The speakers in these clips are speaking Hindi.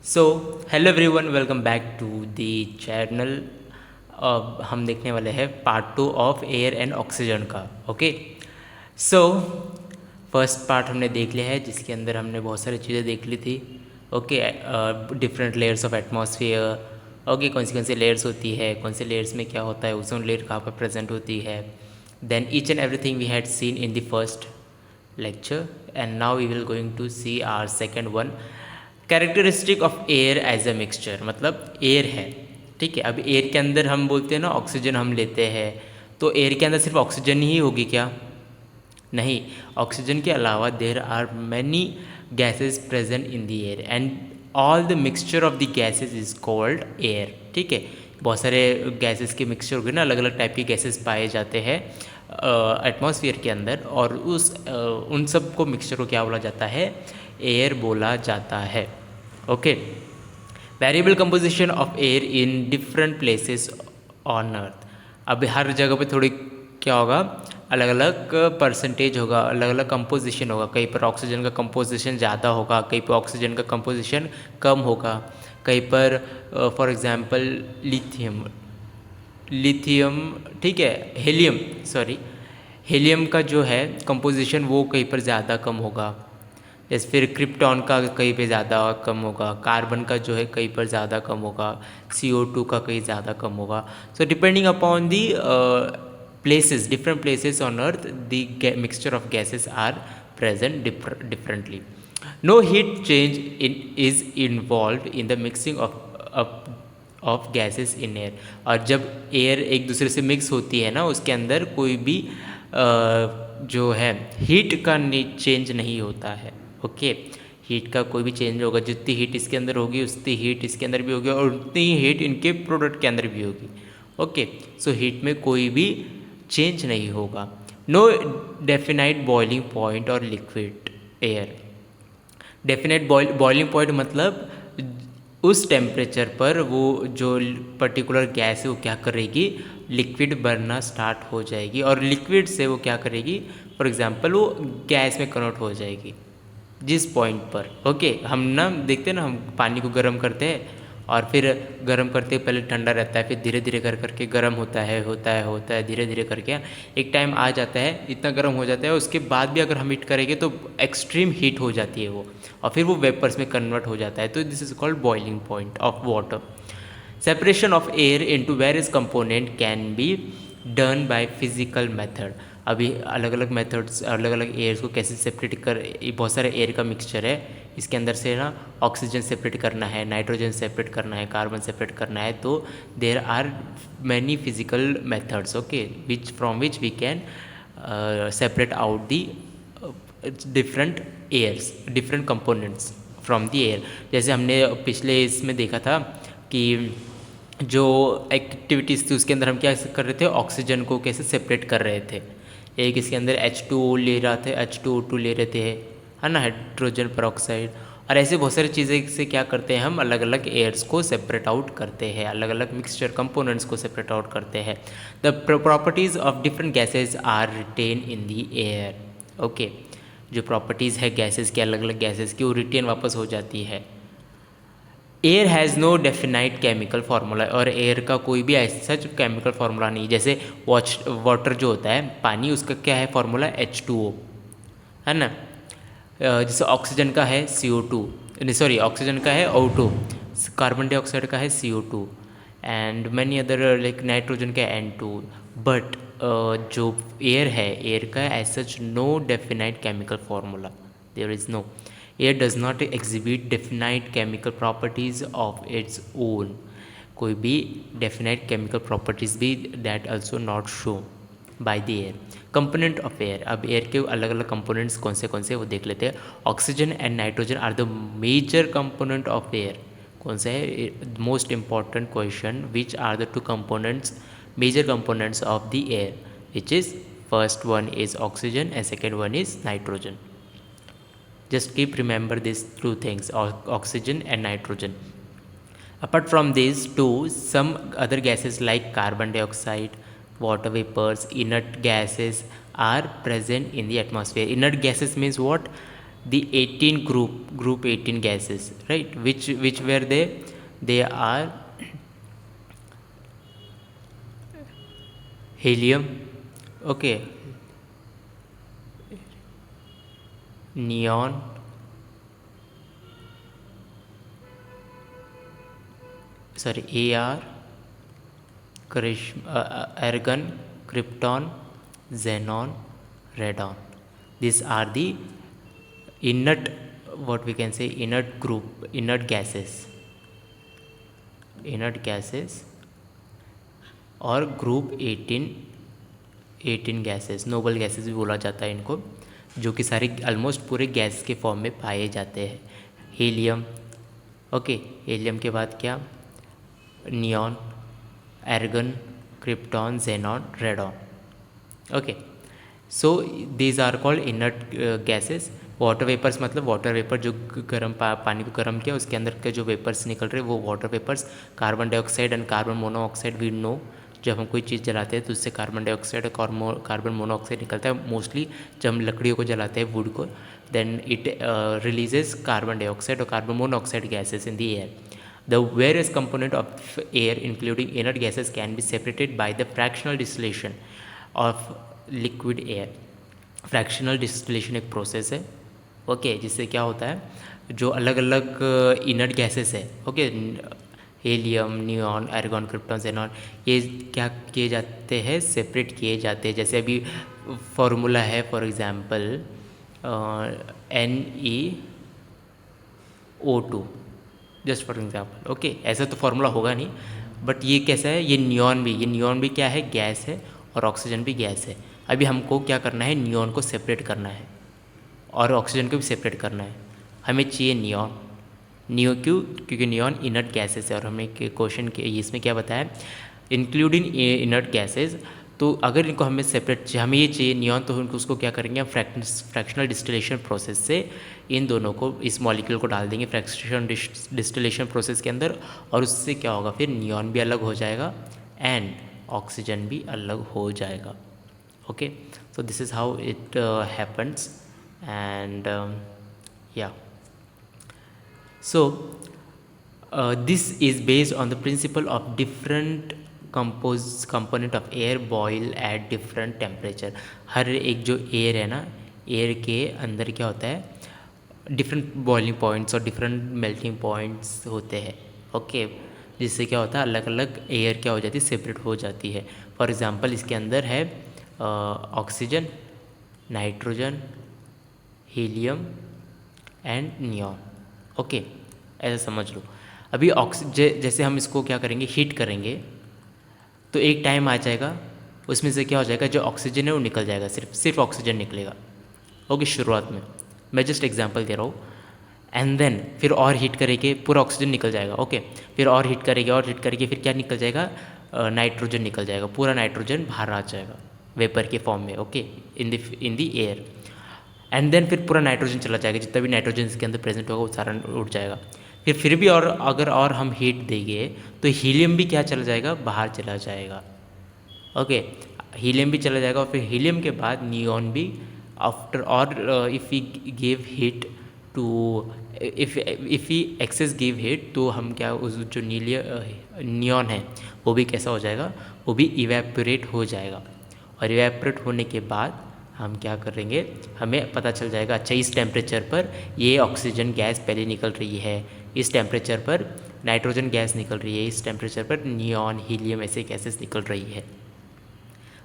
So hello everyone, welcome back to the channel. अब हम देखने वाले हैं part 2 of air and oxygen का। ओके, सो फर्स्ट पार्ट हमने देख लिया है जिसके अंदर हमने बहुत सारी चीज़ें देख ली थी। Okay, different layers of atmosphere. Okay, कौन सी लेयर्स होती है, कौन से लेयर्स में क्या होता है, ओजोन लेयर कहाँ पर प्रेजेंट होती है। Then each and everything we had seen in the first lecture, and now we will going to see our second one, characteristic of air as a mixture. मतलब एयर है, ठीक है। अब एयर के अंदर हम बोलते हैं ना ऑक्सीजन हम लेते हैं, तो एयर के अंदर सिर्फ ऑक्सीजन ही होगी क्या? नहीं, ऑक्सीजन के अलावा there are many gases present in the air and all the mixture of the gases is called air. ठीक है, बहुत सारे गैसेस के मिक्सचर हो गए ना, अलग अलग टाइप के गैसेस पाए जाते हैं एटमॉस्फेयर के अंदर, और उन सब को मिक्सचर को क्या बोला जाता है? एयर बोला जाता है। Okay, variable composition of air in different places on earth. अब हर जगह पे थोड़ी क्या होगा, अलग अलग परसेंटेज होगा, अलग अलग कंपोजिशन होगा। कहीं पर ऑक्सीजन का कंपोजिशन ज़्यादा होगा, कहीं पर ऑक्सीजन का कंपोजिशन कम होगा, कहीं पर फॉर एग्जांपल लिथियम, ठीक है, हेलियम का जो है कंपोजिशन वो कहीं पर ज़्यादा कम होगा। जैसे फिर क्रिप्टॉन का कहीं पे ज़्यादा कम होगा, कार्बन का जो है कहीं पर ज़्यादा कम होगा, CO2 का कहीं ज़्यादा कम होगा। So depending upon the places, different places on earth, the mixture of gases are present differently. No heat change is involved in the mixing of gases in air। और जब एयर एक दूसरे से मिक्स होती है ना, उसके अंदर कोई भी जो है हीट का चेंज नहीं होता है। ओके, हीट का कोई भी चेंज होगा, जितनी हीट इसके अंदर होगी उतनी हीट इसके अंदर भी होगी, और उतनी ही हीट इनके प्रोडक्ट के अंदर भी होगी। ओके, सो हीट में कोई भी चेंज नहीं होगा। नो डेफिनाइट बॉइलिंग पॉइंट और liquid air. Definite boiling point मतलब उस टेम्परेचर पर वो जो पर्टिकुलर गैस है वो क्या करेगी, लिक्विड बनना स्टार्ट हो जाएगी, और लिक्विड से वो क्या करेगी, फॉर एग्जांपल वो गैस में कन्वर्ट हो जाएगी जिस पॉइंट पर। ओके, हम ना देखते हैं ना, हम पानी को गर्म करते हैं और फिर गर्म करते पहले ठंडा रहता है, फिर धीरे धीरे कर करके गर्म होता है धीरे धीरे करके एक टाइम आ जाता है, इतना गर्म हो जाता है, उसके बाद भी अगर हम हीट करेंगे तो एक्सट्रीम हीट हो जाती है वो, और फिर वो वेपर्स में कन्वर्ट हो जाता है। तो this is called boiling point of water. Separation of air into various component can be done by physical method. अभी अलग अलग मेथड्स, अलग अलग एयर्स को कैसे सेपरेट कर, बहुत सारे एयर का मिक्सचर है, इसके अंदर से ना ऑक्सीजन सेपरेट करना है, नाइट्रोजन सेपरेट करना है, कार्बन सेपरेट करना है, तो there are many physical methods, okay, which from which we can separate out the different airs, different components from the air. जैसे हमने पिछले इसमें देखा था कि जो एक्टिविटीज़ थी उसके अंदर हम क्या कर रहे थे, ऑक्सीजन को कैसे सेपरेट कर रहे थे। एक इसके अंदर H2O ले रहा थे, H2O2 ले रहे थे, है ना, हाइड्रोजन पेरोक्साइड, और ऐसे बहुत सारी चीज़ें से क्या करते हैं, हम अलग अलग एयर्स को सेपरेट आउट करते हैं, अलग अलग मिक्सचर कंपोनेंट्स को सेपरेट आउट करते हैं। The properties of different gases are retained in the air. Okay, जो प्रॉपर्टीज़ है गैसेज के, अलग अलग गैसेज की, वो रिटेन वापस हो जाती है। Air has no definite chemical formula, और एयर का कोई भी ऐसा केमिकल फार्मूला नहीं। जैसे वाटर जो होता है, पानी, उसका क्या है फार्मूला, H2O, है ना। जैसे ऑक्सीजन का है CO2, सॉरी ऑक्सीजन का है O2, कार्बन डाइऑक्साइड का है CO2, and many other like nitrogen का N2। बट जो एयर है, एयर का as such no definite chemical formula, there is no. Air does not exhibit definite chemical properties of its own। कोई भी definite chemical properties भी that also not shown by the air। component of air, अब एयर के अलग अलग components कौन से वो देख लेते हैं। Oxygen and nitrogen are the major component of air। कौन सा है most important question, which are the two components, major components of the air, which is first one is oxygen and second one is nitrogen। Just keep remember these two things, oxygen and nitrogen। Apart from these two, some other gases like carbon dioxide, water vapors, inert gases are present in the atmosphere। Inert gases means what? the 18 group 18 gases, right? Which were they are helium, okay, neon, sorry, Ar, argon, krypton, xenon, radon. These are the inert, what we can say, inert gases और ग्रुप 18 गैसेस, नोबल गैसेस भी बोला जाता है इनको, जो कि सारे ऑलमोस्ट पूरे गैस के फॉर्म में पाए जाते हैं। हीलियम, ओके, हीलियम के बाद क्या, neon, argon, krypton, xenon, radon, okay. So these are called inert gases. Water vapours मतलब वाटर वेपर जो गर्म पानी को गर्म किया उसके अंदर के जो वेपर्स निकल रहे हैं वो water vapours. Carbon dioxide and carbon monoxide, we know जब हम कोई चीज़ जलाते हैं तो उससे कार्बन डाइऑक्साइड और कार्बन मोनोऑक्साइड निकलता है। मोस्टली जब हम लकड़ियों को जलाते हैं, वुड को, then it releases carbon dioxide और carbon monoxide gases in the air. The various component of air, including inert gases, can be separated by the fractional distillation of liquid air. Fractional distillation एक प्रोसेस है, ओके, जिससे क्या होता है, जो अलग अलग इनर्ट गैसेस है, okay, helium, neon, argon, krypton, xenon, ये क्या किए जाते हैं, सेपरेट किए जाते हैं। जैसे अभी फॉर्मूला है for example NeO2, just for example, okay. ऐसा तो फार्मूला होगा नहीं, बट ये कैसा है, ये नियॉन भी क्या है, गैस है, और ऑक्सीजन भी गैस है। अभी हमको क्या करना है, नियॉन को सेपरेट करना है और ऑक्सीजन को भी सेपरेट करना है। हमें चाहिए नियॉन, क्योंकि नियॉन इनर्ट गैसेस है, और हमें क्वेश्चन के इसमें क्या बताया, इंक्लूडिंग इनर्ट गैसेस। तो अगर इनको हमें सेपरेट, हमें ये चाहिए नियॉन, तो उसको क्या करेंगे, फ्रैक्शनल डिस्टिलेशन प्रोसेस से इन दोनों को, इस मॉलिक्यूल को डाल देंगे फ्रैक्शनल डिस्टिलेशन प्रोसेस के अंदर, और उससे क्या होगा, फिर नियॉन भी अलग हो जाएगा एंड ऑक्सीजन भी अलग हो जाएगा, okay. So this is how it happens and या so this is based on the principle of different component of air boil at different temperature। हर एक जो एयर है ना, एयर के अंदर क्या होता है, डिफरेंट बॉइलिंग पॉइंट्स और डिफरेंट मेल्टिंग पॉइंट्स होते हैं, ओके, जिससे क्या होता है, अलग अलग एयर क्या हो जाती है, सेपरेट हो जाती है। फॉर एग्जांपल इसके अंदर है oxygen, nitrogen, helium and neon, okay, ऐसा समझ लो। अभी जैसे हम इसको क्या करेंगे, हीट करेंगे, तो एक टाइम आ जाएगा उसमें से क्या हो जाएगा, जो ऑक्सीजन है वो निकल जाएगा, सिर्फ ऑक्सीजन निकलेगा, ओके, शुरुआत में। मैं जस्ट एग्जांपल दे रहा हूँ। एंड देन फिर और हीट करेंगे, पूरा ऑक्सीजन निकल जाएगा, ओके। फिर और हीट करेंगे, फिर क्या निकल जाएगा, नाइट्रोजन निकल जाएगा, पूरा नाइट्रोजन बाहर आ जाएगा वेपर के फॉर्म में, okay, in the air. And then फिर पूरा नाइट्रोजन चला जाएगा, जितना भी नाइट्रोजन इसके अंदर प्रेजेंट होगा वो सारा उड़ जाएगा। फिर भी और अगर और हम हीट देंगे तो हीलियम भी क्या चला जाएगा, बाहर चला जाएगा, ओके, हीलियम भी चला जाएगा। और फिर हीलियम के बाद नियॉन भी आफ्टर, और if we give heat to, if we excess give heat, तो हम क्या, उस जो नियॉन है वो भी कैसा हो जाएगा, वो भी इवेपोरेट हो जाएगा। और इवेपोरेट होने के बाद हम क्या करेंगे, हमें पता चल जाएगा, अच्छा इस टेम्परेचर पर ये ऑक्सीजन गैस पहले निकल रही है, इस टेम्परेचर पर नाइट्रोजन गैस निकल रही है, इस टेम्परेचर पर नियॉन, हीलियम ऐसे गैसेस निकल रही है,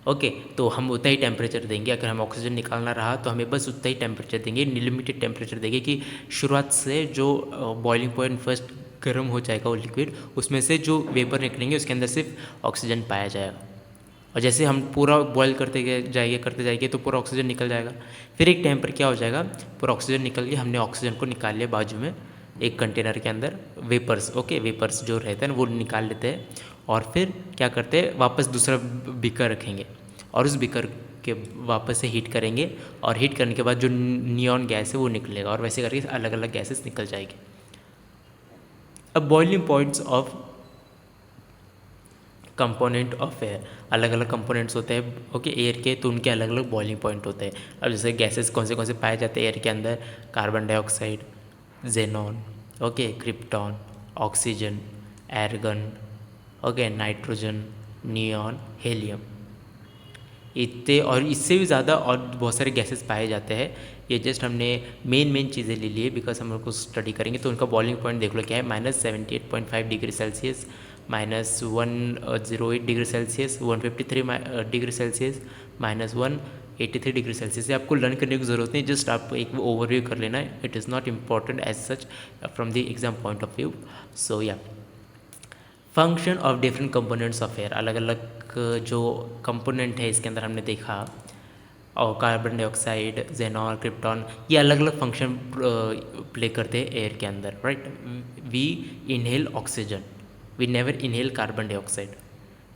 ओके। तो हम उतना ही टेम्परेचर देंगे। अगर हम ऑक्सीजन निकालना रहा तो हमें बस उतना ही टेम्परेचर देंगे, लिमिटेड टेम्परेचर देंगे, कि शुरुआत से जो बॉइलिंग पॉइंट फर्स्ट गर्म हो जाएगा वो लिक्विड, उसमें से जो वेपर निकलेंगे उसके अंदर सिर्फ ऑक्सीजन पाया जाएगा। और जैसे हम पूरा बॉयल करते जाएंगे तो पूरा ऑक्सीजन निकल जाएगा। फिर एक टाइम पर क्या हो जाएगा, पूरा ऑक्सीजन निकल गया, हमने ऑक्सीजन को निकाल लिया बाजू में एक कंटेनर के अंदर, वेपर्स, ओके, वेपर्स जो रहते हैं वो निकाल लेते हैं, और फिर क्या करते हैं, वापस दूसरा बीकर रखेंगे और उस बीकर के वापस से हीट करेंगे, और हीट करने के बाद जो नियॉन गैस है वो निकलेगा, और वैसे करके अलग अलग गैसेस निकल जाएगी। अब boiling points of component of air, अलग अलग कंपोनेंट्स होते हैं ओके एयर के, तो उनके अलग अलग बॉइलिंग पॉइंट होते हैं। अब जैसे गैसेस कौन से पाए जाते हैं एयर के अंदर, carbon dioxide, xenon, okay, krypton, oxygen, argan, okay, nitrogen, neon, helium, इतने और इससे भी ज़्यादा और बहुत सारे गैसेस पाए जाते हैं। ये जस्ट हमने मेन चीज़ें ले ली है बिकॉज हम लोग को स्टडी करेंगे। तो उनका बॉइलिंग पॉइंट देख लो क्या है, -78.5 degree Celsius, -108 degree Celsius, 153 degree Celsius, -183 degree Celsius. ये आपको लर्न करने की ज़रूरत नहीं, जस्ट आप एक ओवरव्यू कर लेना है। It is not important as such from the exam point of view. So या function of different components of air, अलग अलग जो कंपोनेंट है इसके अंदर हमने देखा, और कार्बन डाइऑक्साइड, जेनॉन, क्रिप्टॉन, ये अलग अलग फंक्शन प्ले करते हैं एयर के अंदर, right. We inhale oxygen, we never inhale carbon dioxide.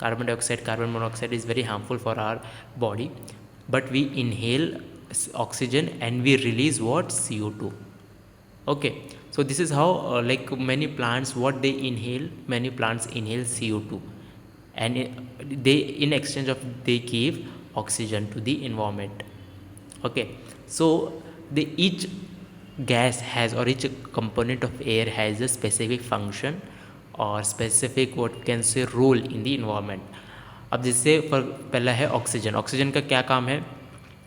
Carbon dioxide, carbon monoxide is very harmful for our body, but we inhale oxygen and we release what, CO2. Okay, so this is how like many plants, what they inhale, many plants inhale CO2, and they in exchange of they give oxygen to the environment. Okay, so the each gas has or each component of air has a specific function or specific what can say role in the environment. अब जिससे पहला है ऑक्सीजन। ऑक्सीजन का क्या काम है,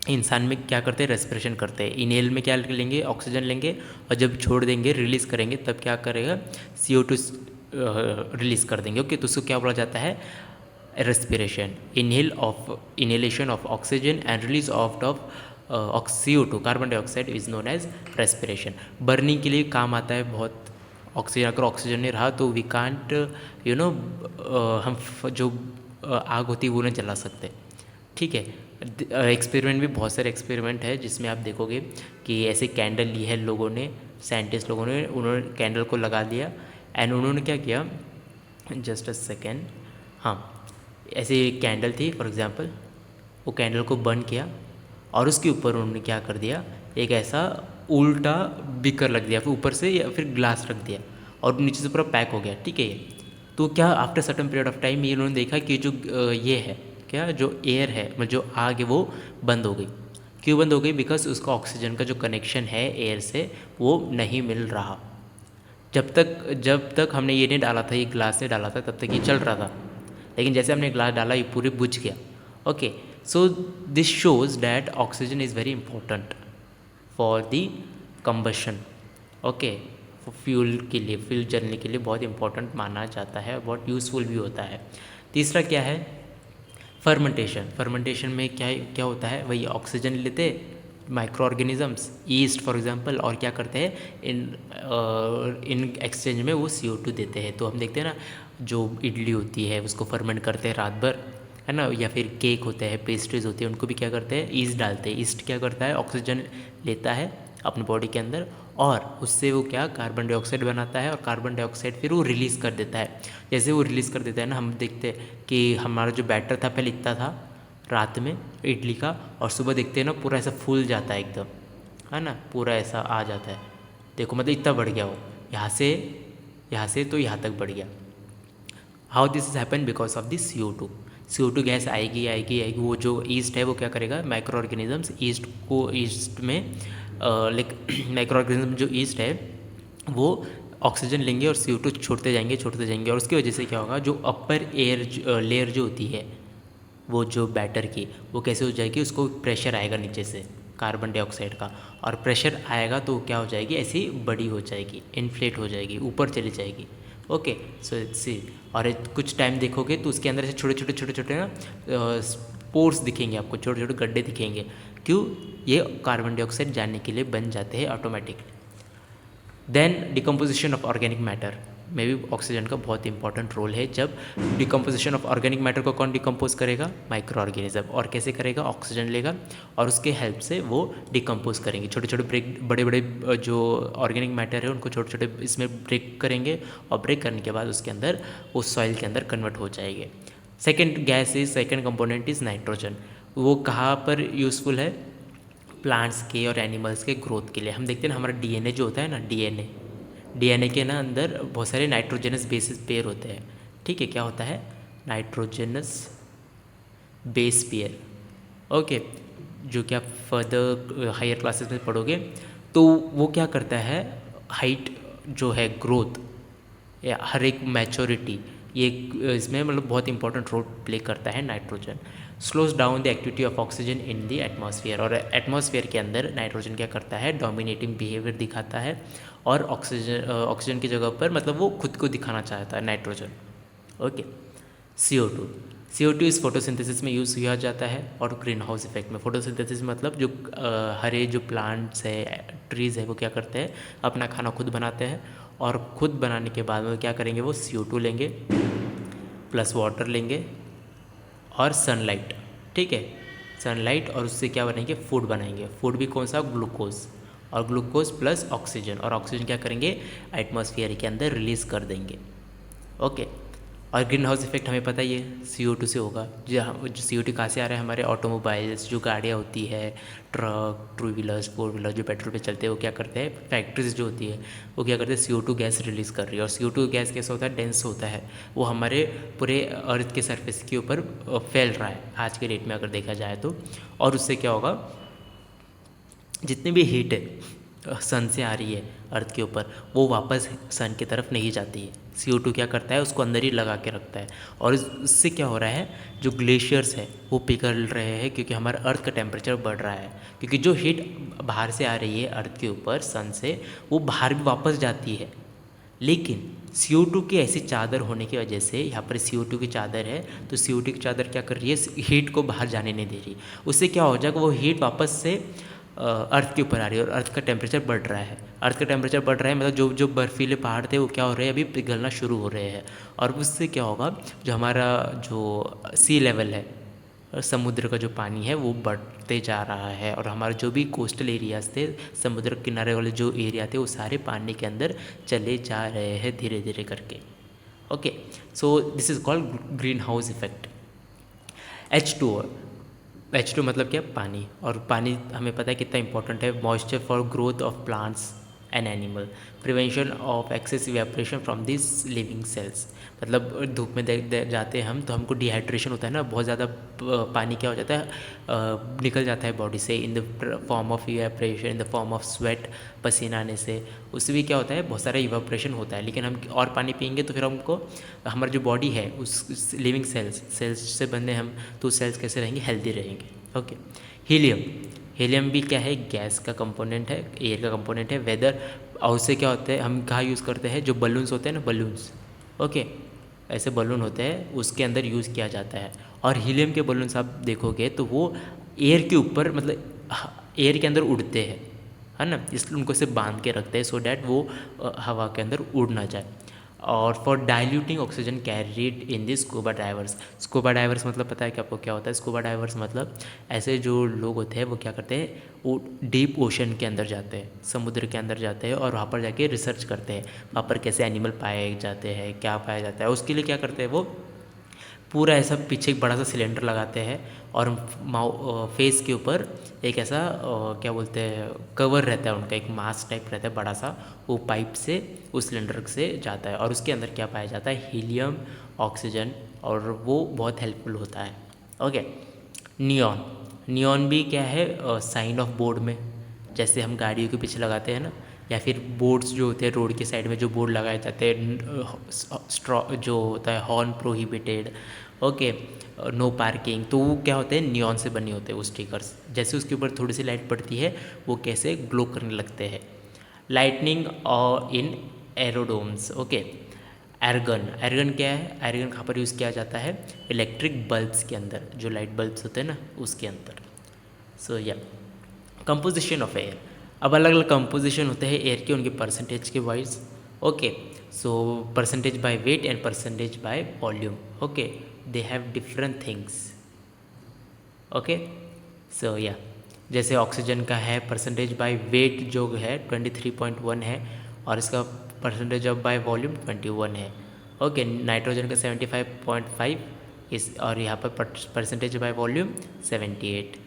इंसान में क्या करते हैं, रेस्पिरेशन करते हैं। इनहेल में क्या लेंगे, ऑक्सीजन लेंगे, और जब छोड़ देंगे, रिलीज़ करेंगे, तब क्या करेगा, CO2 रिलीज़ कर देंगे। ओके, तो उसको क्या बोला जाता है, respiration. Inhalation of oxygen and release of CO2 carbon dioxide is known as respiration. Burning के लिए काम आता है बहुत ऑक्सीजन। अगर ऑक्सीजन नहीं रहा तो वी कांट हम जो आग होती है वो नहीं जला सकते, ठीक है। एक्सपेरिमेंट भी बहुत सारे एक्सपेरिमेंट है जिसमें आप देखोगे कि ऐसे कैंडल ली है लोगों ने, साइंटिस्ट लोगों ने, उन्होंने कैंडल को लगा दिया एंड उन्होंने क्या किया, जस्ट अ सेकेंड, हाँ, ऐसे कैंडल थी फॉर एग्जांपल, वो कैंडल को बर्न किया और उसके ऊपर उन्होंने क्या कर दिया, एक ऐसा उल्टा बीकर लग दिया, फिर ऊपर से या फिर ग्लास रख दिया और नीचे से पूरा पैक हो गया, ठीक है। ये तो क्या after certain period of time ये उन्होंने देखा कि जो ये है क्या, जो एयर है मतलब जो आग है वो बंद हो गई। क्यों बंद हो गई, बिकॉज उसका ऑक्सीजन का जो कनेक्शन है एयर से वो नहीं मिल रहा। जब तक हमने ये नहीं डाला था, ये ग्लास नहीं डाला था, तब तक ये चल रहा था, लेकिन जैसे हमने ग्लास डाला ये पूरे बुझ गया। Okay, so this shows that oxygen is very important for the combustion. Okay, fuel के लिए, फ्यूल जलने के लिए बहुत इंपॉर्टेंट माना जाता है, बहुत यूज़फुल भी होता है। तीसरा क्या है, फर्मेंटेशन। फर्मेंटेशन में क्या होता है, वही ऑक्सीजन लेते micro organisms, east for example, और क्या करते हैं, इन एक्सचेंज में वो CO2 देते हैं। तो हम देखते हैं ना, जो इडली होती है उसको फर्मेंट करते हैं रात भर, है ना, या फिर केक होते हैं, पेस्ट्रीज होती है, उनको भी क्या करते हैं, ईस्ट डालते हैं। ईस्ट क्या करता है, ऑक्सीजन लेता है अपनी बॉडी के अंदर और उससे वो क्या, कार्बन डाइऑक्साइड बनाता है, और कार्बन डाइऑक्साइड फिर वो रिलीज़ कर देता है। जैसे वो रिलीज़ कर देता है ना, हम देखते हैं कि हमारा जो बैटर था पहले इतना था रात में इडली का, और सुबह देखते हैं ना पूरा ऐसा फूल जाता है एकदम, है ना, पूरा ऐसा आ जाता है, देखो मतलब इतना बढ़ गया वो, यहाँ से तो यहाँ तक बढ़ गया। How this is happen, because of this CO2 gas आएगी। वो जो ईस्ट है वो क्या करेगा, माइक्रो ऑर्गेनिजम्स ईस्ट में लाइक माइक्रो ऑर्गेनिज्म जो ईस्ट है वो ऑक्सीजन लेंगे और CO2 छोड़ते जाएंगे, और उसकी वजह से क्या होगा, जो अपर एयर लेयर जो होती है वो जो बैटर की, वो कैसे हो जाएगी, उसको प्रेशर आएगा नीचे से कार्बन डाइऑक्साइड का, और प्रेशर आएगा तो क्या हो जाएगी, ऐसी बड़ी हो जाएगी, इन्फ्लेट हो जाएगी, ऊपर चली जाएगी। ओके, सो सी, और कुछ टाइम देखोगे तो उसके अंदर से छोटे ना पोर्स दिखेंगे आपको, छोटे छोटे गड्ढे दिखेंगे। क्यों, ये कार्बन डाइऑक्साइड जाने के लिए बन जाते हैं automatically. Then decomposition of organic matter में भी ऑक्सीजन का बहुत इंपॉर्टेंट रोल है। जब डिकम्पोजिशन ऑफ ऑर्गेनिक मैटर को कौन डिकम्पोज करेगा, माइक्रो ऑर्गेनिज्म, और कैसे करेगा, ऑक्सीजन लेगा और उसके हेल्प से वो डिकम्पोज करेंगे। छोटे छोटे बड़े जो ऑर्गेनिक मैटर है उनको छोटे छोटे इसमें ब्रेक करेंगे, और ब्रेक करने के बाद उसके अंदर उस सॉइल के अंदर कन्वर्ट हो जाएंगे। Second component is nitrogen. वो कहाँ पर यूज़फुल है, प्लांट्स के और एनिमल्स के ग्रोथ के लिए। हम देखते हैं ना, हमारा DNA जो होता है ना, DNA के ना अंदर बहुत सारे नाइट्रोजनस बेसिस पेयर होते हैं, ठीक है। क्या होता है, नाइट्रोजनस बेस पेयर। ओके, जो कि आप फर्दर हायर क्लासेस में पढ़ोगे। तो वो क्या करता है, हाइट जो है, ग्रोथ या हर एक मैच्योरिटी, ये इसमें मतलब बहुत इंपॉर्टेंट रोल प्ले करता है nitrogen. Slows down the activity of oxygen in the atmosphere, और एटमॉस्फेयर के अंदर नाइट्रोजन क्या करता है, डोमिनेटिंग बिहेवियर दिखाता है, और ऑक्सीजन की जगह पर मतलब वो खुद को दिखाना चाहता है नाइट्रोजन। ओके, CO2, CO2 इस फोटोसिंथेसिस में यूज़ किया जाता है, और ग्रीन हाउस इफेक्ट में। फोटोसिंथेसिस मतलब जो हरे जो प्लांट्स है, ट्रीज़ है, वो क्या करते हैं, अपना खाना खुद बनाते हैं, और खुद बनाने के बाद में क्या करेंगे, वो CO2 लेंगे प्लस वाटर लेंगे और सनलाइट। ठीक है, सनलाइट, और उससे क्या बनाएंगे, फूड बनाएंगे। फूड भी कौन सा, ग्लूकोज, और ग्लूकोज प्लस ऑक्सीजन, और ऑक्सीजन क्या करेंगे, एटमॉस्फेयर के अंदर रिलीज़ कर देंगे। ओके, और ग्रीन हाउस इफेक्ट हमें पता ही है, CO2 से होगा। जो CO2 कहाँ से आ रहा है, हमारे ऑटोमोबाइल्स, जो गाड़ियाँ होती है, truck, two wheelers, four wheeler जो पेट्रोल पे चलते हैं, वो क्या करते हैं, फैक्ट्रीज जो होती है वो क्या करते हैं, CO2 गैस रिलीज़ कर रही है। और CO2 गैस कैसा होता है, डेंस होता है, वो हमारे पूरे अर्थ के सरफेस के ऊपर फैल रहा है आज के डेट में अगर देखा जाए तो। और उससे क्या होगा, जितनी भी हीट है सन से आ रही है अर्थ के ऊपर, वो वापस सन की तरफ नहीं जाती है। CO2 क्या करता है, उसको अंदर ही लगा के रखता है। और इससे क्या हो रहा है, जो ग्लेशियर्स है वो पिघल रहे हैं, क्योंकि हमारा अर्थ का टेम्परेचर बढ़ रहा है। क्योंकि जो हीट बाहर से आ रही है अर्थ के ऊपर सन से, वो बाहर भी वापस जाती है। लेकिन CO2 की ऐसी चादर होने की वजह से, यहाँ पर CO2 की चादर है, तो CO2 की चादर क्या कर रही है, हीट को बाहर जाने नहीं दे रही। उससे क्या हो जाएगा, वो हीट वापस से अर्थ के ऊपर आ रही है, और अर्थ का टेम्परेचर बढ़ रहा है। अर्थ का टेम्परेचर बढ़ रहा है मतलब जो जो बर्फीले पहाड़ थे वो क्या हो रहे हैं, अभी पिघलना शुरू हो रहे हैं। और उससे क्या होगा, जो हमारा जो सी लेवल है, समुद्र का जो पानी है वो बढ़ते जा रहा है, और हमारे जो भी कोस्टल एरियाज थे, समुद्र किनारे वाले जो एरिया थे, वो सारे पानी के अंदर चले जा रहे हैं धीरे धीरे करके। Okay, so this is called green house effect. H2O, H2 मतलब क्या, पानी। और पानी हमें पता है कितना इंपॉर्टेंट है, moisture for growth of plants and animal, prevention of excess evaporation from this living cells. मतलब धूप में जाते हैं हम, तो हमको डिहाइड्रेशन होता है ना, बहुत ज़्यादा पानी क्या हो जाता है, निकल जाता है बॉडी से, in the form of evaporation, in the form of sweat, पसीना आने से। उससे भी क्या होता है, बहुत सारा इवेपोरेशन होता है। लेकिन हम और पानी पियेंगे तो फिर हमको, हमारी जो बॉडी है उस लिविंग सेल्स से बने हम, तो सेल्स कैसे रहेंगे, हेल्दी रहेंगे। ओके, हीलियम, हीलियम भी क्या है, गैस का कंपोनेंट है, एयर का कंपोनेंट है। वेदर, और उससे क्या होता है, हम कहाँ यूज़ करते हैं, जो बलून्स होते हैं ना, बलून्स, ओके, ऐसे बलून होते हैं, उसके अंदर यूज़ किया जाता है। और हीलियम के बलून्स आप देखोगे तो वो एयर के ऊपर, मतलब एयर के अंदर उड़ते हैं, है ना, इसलिए उनको से बांध के रखते हैं, सो डैट वो हवा के अंदर उड़ ना जाए। और for diluting oxygen carried in the scuba divers. Scuba divers मतलब पता है कि आपको क्या होता है, स्कूबा डाइवर्स मतलब ऐसे जो लोग होते हैं वो क्या करते हैं, वो डीप ओशन के अंदर जाते हैं, समुद्र के अंदर जाते हैं, और वहाँ पर जाके रिसर्च करते हैं, वहाँ पर कैसे एनिमल पाए जाते हैं, क्या पाया जाता है। उसके लिए क्या करते हैं, वो पूरा ऐसा पीछे एक बड़ा सा सिलेंडर लगाते हैं, और फेस के ऊपर एक ऐसा क्या बोलते हैं, कवर रहता है उनका, एक मास्क टाइप रहता है बड़ा सा, वो पाइप से उस सिलेंडर से जाता है, और उसके अंदर क्या पाया जाता है, हीलियम, ऑक्सीजन, और वो बहुत हेल्पफुल होता है। ओके, नियॉन, नियॉन भी क्या है, साइन ऑफ बोर्ड में, जैसे हम गाड़ियों के पीछे लगाते हैं ना, या फिर बोर्ड्स जो होते हैं रोड के साइड में, जो बोर्ड लगाए जाते हैं, स्ट्रॉ जो होता है, horn prohibited, okay, no parking, तो वो क्या होते हैं, नियॉन से बने होते हैं वो स्टिकर्स। जैसे उसके ऊपर थोड़ी सी लाइट पड़ती है, वो कैसे ग्लो करने लगते हैं। लाइटनिंग और इन एरोडोम्स, ओके। एर्गन, एर्गन क्या है, एर्गन कहाँ पर यूज़ किया जाता है, इलेक्ट्रिक बल्ब्स के अंदर, जो लाइट बल्ब्स होते हैं ना, उसके अंदर। सो या कंपोजिशन ऑफ एयर, अब अलग अलग कंपोजिशन होते हैं एयर के, उनके परसेंटेज के wise. Okay, so percentage by weight and percentage by volume, okay, they have different things. Okay, so या जैसे ऑक्सीजन का है परसेंटेज बाय वेट जो है 23.1 है, और इसका परसेंटेज ऑफ बाय वॉल्यूम 21 है। ओके, नाइट्रोजन का 75.5 इस, और यहाँ पर परसेंटेज बाय वॉल्यूम 78।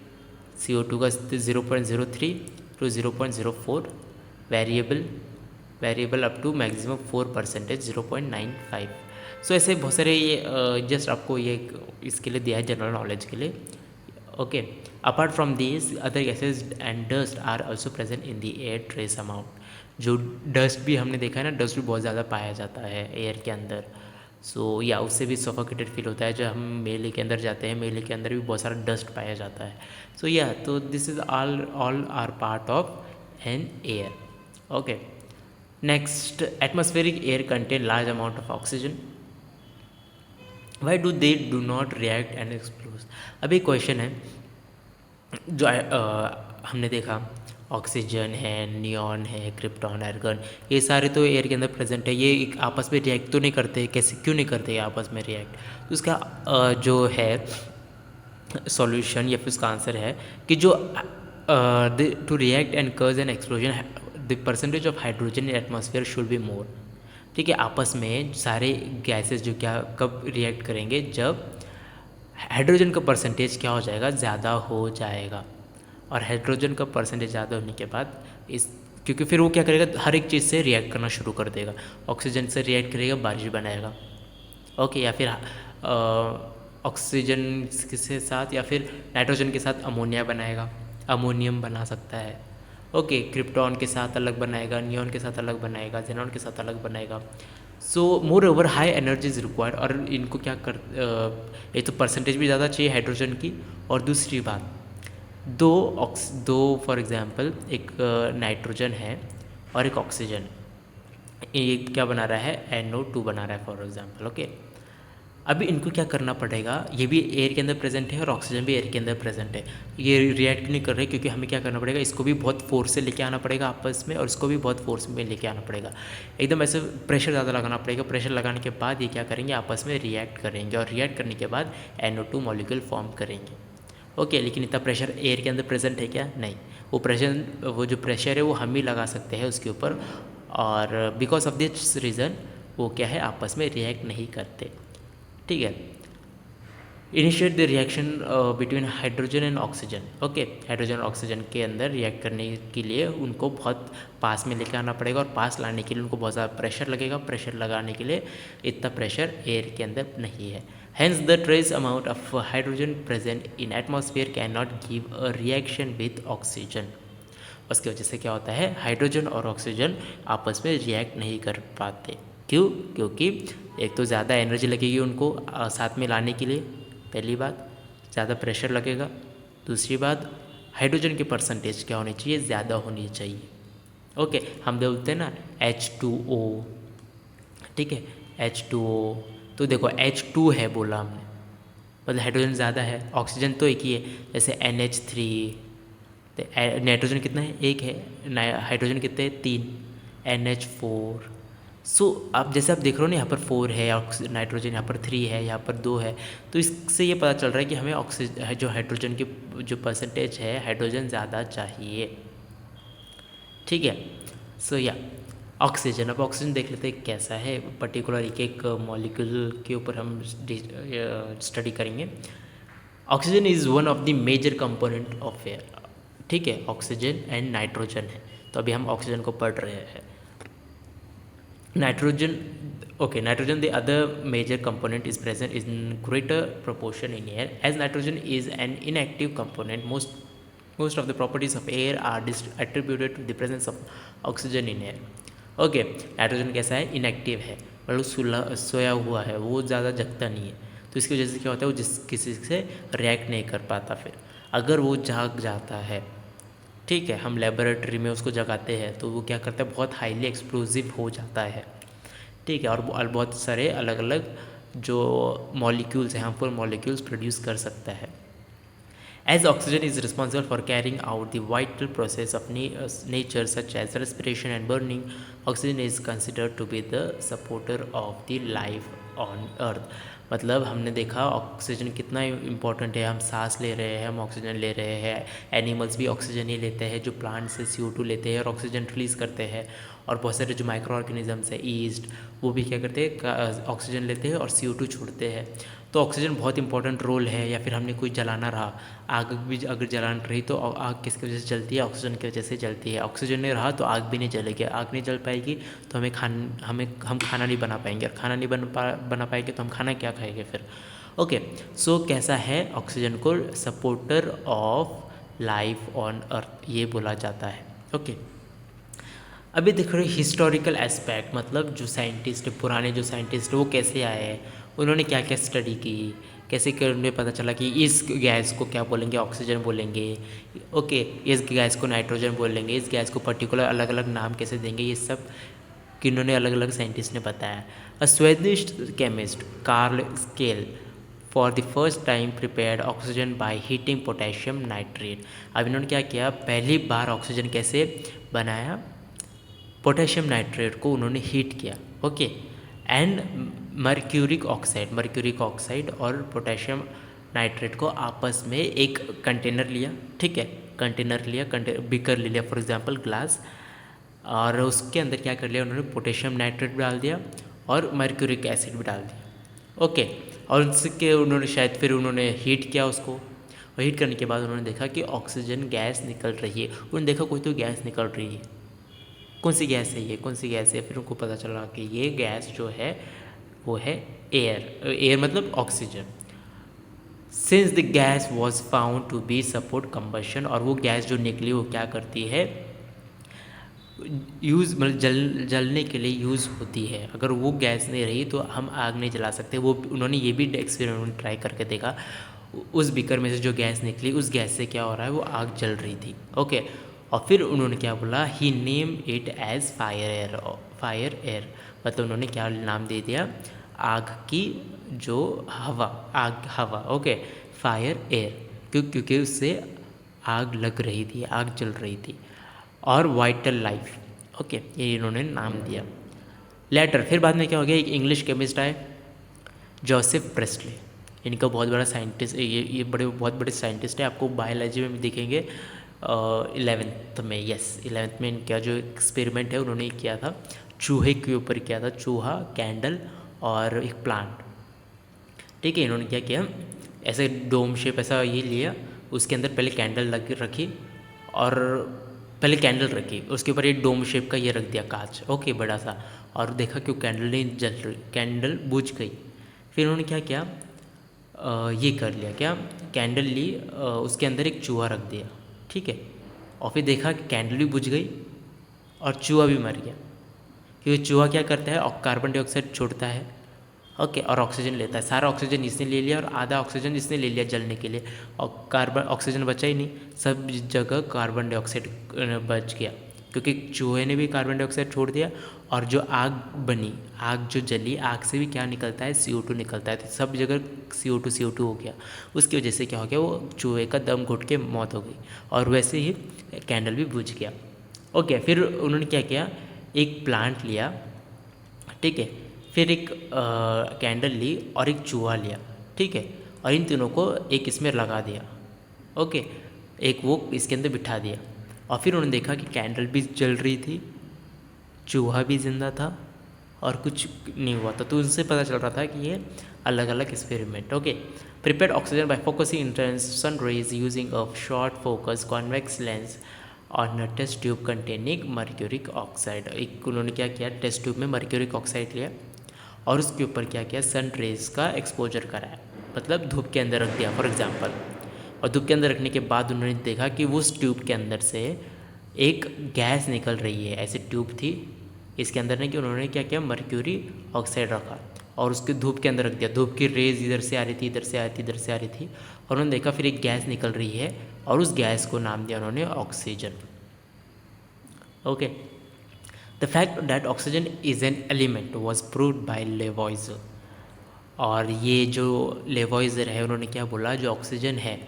CO2 का 0.03 to 0.04, variable up to maximum 4%, 0.95। So ऐसे बहुत सारे ये जस्ट आपको ये इसके लिए दिया है जनरल नॉलेज के लिए। Okay, apart from this other gases and dust are also present in the air trace amount. जो डस्ट भी हमने देखा है ना, डस्ट भी बहुत ज़्यादा पाया जाता है एयर के अंदर। सो या उससे भी सफोकेटेड फील होता है। जब हम मेले के अंदर जाते हैं, मेले के अंदर भी बहुत सारा डस्ट पाया जाता है। सो या तो this is all are part of an air. Okay, next, atmospheric air contain large amount of oxygen. Why do they do not react and explode. अभी क्वेश्चन है जो हमने देखा, ऑक्सीजन है, नियॉन है, क्रिप्टॉन, आर्गन, ये सारे तो एयर के अंदर प्रेजेंट है। ये एक आपस में रिएक्ट तो नहीं करते, कैसे क्यों नहीं करते आपस में रिएक्ट? तो उसका जो है सॉल्यूशन या फिर उसका आंसर है कि जो to react and cause an explosion the percentage of hydrogen in atmosphere should be more. ठीक है, आपस में सारे गैसेस जो क्या कब रिएक्ट करेंगे, जब हाइड्रोजन का परसेंटेज क्या हो जाएगा, ज़्यादा हो जाएगा। और हाइड्रोजन का परसेंटेज ज़्यादा होने के बाद इस, क्योंकि फिर वो क्या करेगा, हर एक चीज़ से रिएक्ट करना शुरू कर देगा। ऑक्सीजन से रिएक्ट करेगा, बारिश बनाएगा। ओके, या फिर ऑक्सीजन के साथ या फिर नाइट्रोजन के साथ अमोनिया बनाएगा, अमोनियम बना सकता है। ओके, क्रिप्टॉन के साथ अलग बनाएगा, नियॉन के साथ अलग बनाएगा, जेनॉन के साथ अलग बनाएगा। So moreover high energy is required. और इनको क्या कर, एक तो परसेंटेज भी ज़्यादा चाहिए हाइड्रोजन की, और दूसरी बात दो फॉर एग्जांपल एक नाइट्रोजन है और एक ऑक्सीजन, ये क्या बना रहा है, NO2 बना रहा है फॉर एग्जांपल। ओके, अभी इनको क्या करना पड़ेगा, ये भी एयर के अंदर प्रेजेंट है और ऑक्सीजन भी एयर के अंदर प्रेजेंट है। ये रिएक्ट नहीं कर रहे क्योंकि हमें क्या करना पड़ेगा, इसको भी बहुत फोर्स से लेके आना पड़ेगा आपस में, और इसको भी बहुत फोर्स में लेके आना पड़ेगा। एकदम ऐसे प्रेशर ज़्यादा लगाना पड़ेगा। प्रेशर लगाने के बाद ये क्या करेंगे, आपस में रिएक्ट करेंगे, और रिएक्ट करने के बाद NO2 मॉलिक्यूल फॉर्म करेंगे। ओके, लेकिन इतना प्रेशर एयर के अंदर प्रेजेंट है क्या? नहीं। वो जो प्रेशर है वो हम ही लगा सकते हैं उसके ऊपर, और बिकॉज ऑफ दिस रीज़न वो क्या है, आपस में रिएक्ट नहीं करते। ठीक है, initiate the reaction between hydrogen and oxygen. Okay, hydrogen और ऑक्सीजन के अंदर रिएक्ट करने के लिए उनको बहुत पास में लेकर आना पड़ेगा, और पास लाने के लिए उनको बहुत ज़्यादा प्रेशर लगेगा। प्रेशर लगाने के लिए इतना प्रेशर एयर के अंदर नहीं है। Hence the trace amount of hydrogen present in atmosphere cannot give a reaction with oxygen। उसकी वजह से क्या होता है, हाइड्रोजन और ऑक्सीजन आपस में रिएक्ट नहीं कर पाते। क्यों? क्योंकि एक तो ज़्यादा एनर्जी लगेगी उनको साथ में लाने के लिए, पहली बात, ज़्यादा प्रेशर लगेगा। दूसरी बात, हाइड्रोजन की परसेंटेज क्या होनी चाहिए, ज़्यादा होनी चाहिए। ओके, हम बोलते हैं ना H2O, ठीक है, H2O, तो देखो H2 है बोला हमने, मतलब हाइड्रोजन ज़्यादा है, ऑक्सीजन तो एक ही है, जैसे NH3। तो नाइट्रोजन कितना है, एक है, हाइड्रोजन कितने हैं, 3, NH4। सो आप जैसे आप देख रहे हो ना, यहाँ पर 4 है नाइट्रोजन, यहाँ पर 3 है, यहाँ पर 2 है। तो इससे ये पता चल रहा है कि हमें ऑक्सीजन जो हाइड्रोजन की जो परसेंटेज है, हाइड्रोजन ज़्यादा चाहिए। ठीक है, सो या ऑक्सीजन, अब ऑक्सीजन देख लेते हैं कैसा है, पर्टिकुलर एक मॉलिक्यूल के ऊपर हम स्टडी करेंगे। Oxygen is one of the major component of air. ठीक है, ऑक्सीजन एंड नाइट्रोजन है, तो अभी हम ऑक्सीजन को पढ़ रहे हैं। Nitrogen, okay, nitrogen, the other major component, is present in greater proportion in air. As nitrogen is an inactive component, most of the properties of air are attributed to the presence of oxygen in air. Okay, nitrogen कैसा है, इनएक्टिव है, मतलब सोया हुआ है, वो ज़्यादा जगता नहीं है। तो इसकी वजह से क्या होता है, वो किसी से रिएक्ट नहीं कर पाता। फिर अगर वो जाग जाता है, ठीक है, हम लेबोरेटरी में उसको जगाते हैं, तो वो क्या करता है, बहुत हाईली एक्सप्लोजिव हो जाता है। ठीक है, और बहुत सारे अलग अलग जो मॉलिक्यूल्स हैं, हार्मफुल मॉलिक्यूल्स प्रोड्यूस कर सकता है। As oxygen is responsible for carrying out the vital process of nature such as respiration and burning, oxygen is considered to be the supporter of the life on earth. मतलब हमने देखा ऑक्सीजन कितना इम्पोर्टेंट है, हम सांस ले रहे हैं, हम ऑक्सीजन ले रहे हैं, एनिमल्स भी ऑक्सीजन ही लेते हैं, जो प्लांट से CO2 लेते हैं और ऑक्सीजन रिलीज़ करते हैं, और बहुत सारे जो माइक्रो ऑर्गेनिजम्स है ईस्ट, वो भी क्या करते हैं, ऑक्सीजन लेते हैं और CO2 छोड़ते हैं। तो ऑक्सीजन बहुत इंपॉर्टेंट रोल है। या फिर हमने कोई जलाना रहा, आग भी अगर जलाना रही तो आग किसकी वजह से जलती है, ऑक्सीजन की वजह से जलती है। ऑक्सीजन नहीं रहा तो आग भी नहीं जलेगी, आग नहीं जल पाएगी तो हम खाना नहीं बना पाएंगे, और खाना नहीं बना पाएंगे तो हम खाना क्या खाएंगे फिर। ओके, सो कैसा है, ऑक्सीजन को सपोर्टर ऑफ लाइफ ऑन अर्थ ये बोला जाता है। ओके, अभी देख रहे हिस्टोरिकल एस्पेक्ट, मतलब जो साइंटिस्ट पुराने जो साइंटिस्ट वो कैसे आए हैं, उन्होंने क्या क्या स्टडी की, कैसे कर उन्हें पता चला कि इस गैस को क्या बोलेंगे, ऑक्सीजन बोलेंगे, ओके, इस गैस को नाइट्रोजन बोलेंगे, इस गैस को पर्टिकुलर अलग अलग नाम कैसे देंगे, ये सब किन्होंने अलग अलग साइंटिस्ट ने बताया। A Swedish chemist Carl Scheele for the first time prepared oxygen by heating potassium nitrate. अब इन्होंने क्या किया, पहली बार ऑक्सीजन कैसे बनाया, पोटेशियम नाइट्रेट को उन्होंने हीट किया। ओके, एंड मर्क्यूरिक ऑक्साइड और पोटेशियम नाइट्रेट को आपस में एक कंटेनर लिया, ठीक है, बीकर ले लिया, फॉर एग्जांपल ग्लास, और उसके अंदर क्या कर लिया उन्होंने, पोटेशियम नाइट्रेट भी डाल दिया और मर्क्यूरिक एसिड भी डाल दिया। ओके, और उसके उन्होंने शायद फिर उन्होंने हीट किया उसको, और हीट करने के बाद उन्होंने देखा कि ऑक्सीजन गैस निकल रही है। उन्होंने देखा कोई तो गैस निकल रही है, कौन सी गैस है ये, कौन सी गैस है, फिर उनको पता चला कि ये गैस जो है वो है एयर मतलब oxygen. Since the gas was found to be support combustion, और वो गैस जो निकली वो क्या करती है, यूज़ मतलब जलने के लिए यूज़ होती है। अगर वो गैस नहीं रही तो हम आग नहीं जला सकते। वो उन्होंने ये भी एक्सपेरिमेंट ट्राई करके देखा, उस बीकर में से जो गैस निकली उस गैस से क्या हो रहा है, वो आग जल रही थी। ओके, और फिर उन्होंने क्या बोला, he name it as fire air, मतलब उन्होंने क्या नाम दे दिया, आग की जो हवा। ओके, फायर एयर, क्योंकि उससे आग लग रही थी, आग जल रही थी। और वाइटल लाइफ, ओके, ये इन्होंने नाम दिया। लेटर फिर बाद में क्या हो गया, एक इंग्लिश केमिस्ट आए, जोसेफ प्रेस्ले, इनका बहुत बड़ा साइंटिस्ट, ये बहुत बड़े साइंटिस्ट है, आपको बायोलॉजी में भी दिखेंगे 11th में, यस 11th में इनका जो एक्सपेरिमेंट है उन्होंने किया था, चूहे के ऊपर किया था, चूहा, कैंडल और एक प्लांट, ठीक है। इन्होंने क्या किया, ऐसे डोम शेप ऐसा ये लिया, उसके अंदर पहले कैंडल रखी, और पहले कैंडल रखी, उसके ऊपर एक डोम शेप का ये रख दिया कांच, ओके, बड़ा सा, और देखा क्यों कैंडल नहीं जल रही, कैंडल बुझ गई। फिर उन्होंने क्या किया, ये कर लिया, क्या कैंडल ली, उसके अंदर एक चूहा रख दिया, ठीक है, और फिर देखा कि कैंडल भी बुझ गई और चूहा भी मर गया, क्योंकि चूहा क्या करता है, कार्बन डाइऑक्साइड छोड़ता है, ओके, और ऑक्सीजन लेता है, सारा ऑक्सीजन इसने ले लिया और आधा ऑक्सीजन इसने ले लिया जलने के लिए, और ऑक्सीजन बचा ही नहीं, सब जगह कार्बन डाइऑक्साइड बच गया, क्योंकि चूहे ने भी कार्बन डाइऑक्साइड छोड़ दिया, और जो आग बनी, आग जो जली, आग से भी क्या निकलता है, CO2 निकलता है, तो सब जगह CO2 हो गया। उसकी वजह से क्या हो गया, वो चूहे का दम घुट के मौत हो गई, और वैसे ही कैंडल भी बुझ गया। ओके, फिर उन्होंने क्या किया, एक प्लांट लिया, ठीक है, फिर एक कैंडल ली और एक चूहा लिया, ठीक है, और इन तीनों को एक इसमें लगा दिया, ओके, एक वो इसके अंदर बिठा दिया, और फिर उन्होंने देखा कि कैंडल भी जल रही थी, चूहा भी जिंदा था, और कुछ नहीं हुआ था। तो उनसे पता चल रहा था कि ये अलग अलग experiment. Okay, prepared oxygen by focusing intense rays using a short focus convex lens on a test tube containing mercuric oxide. एक उन्होंने क्या किया, टेस्ट ट्यूब में मर्क्यूरिक ऑक्साइड लिया और उसके ऊपर क्या किया, सन रेज का एक्सपोजर कराया, मतलब धूप के अंदर रख दिया फॉर एग्जांपल। और धूप के अंदर रखने के बाद उन्होंने देखा कि उस ट्यूब के अंदर से एक गैस निकल रही है, ऐसी ट्यूब थी इसके अंदर ने, कि उन्होंने क्या किया, मर्क्यूरी ऑक्साइड रखा और उसके धूप के अंदर रख दिया। धूप की रेज इधर से आ रही थी, इधर से आ रही थी, इधर से आ रही थी, और उन्होंने देखा फिर एक गैस निकल रही है, और उस गैस को नाम दिया उन्होंने oxygen. Okay, the fact that oxygen is an element was proved by Lavoisier. और ये जो लेवॉइजर है उन्होंने क्या बोला, जो ऑक्सीजन है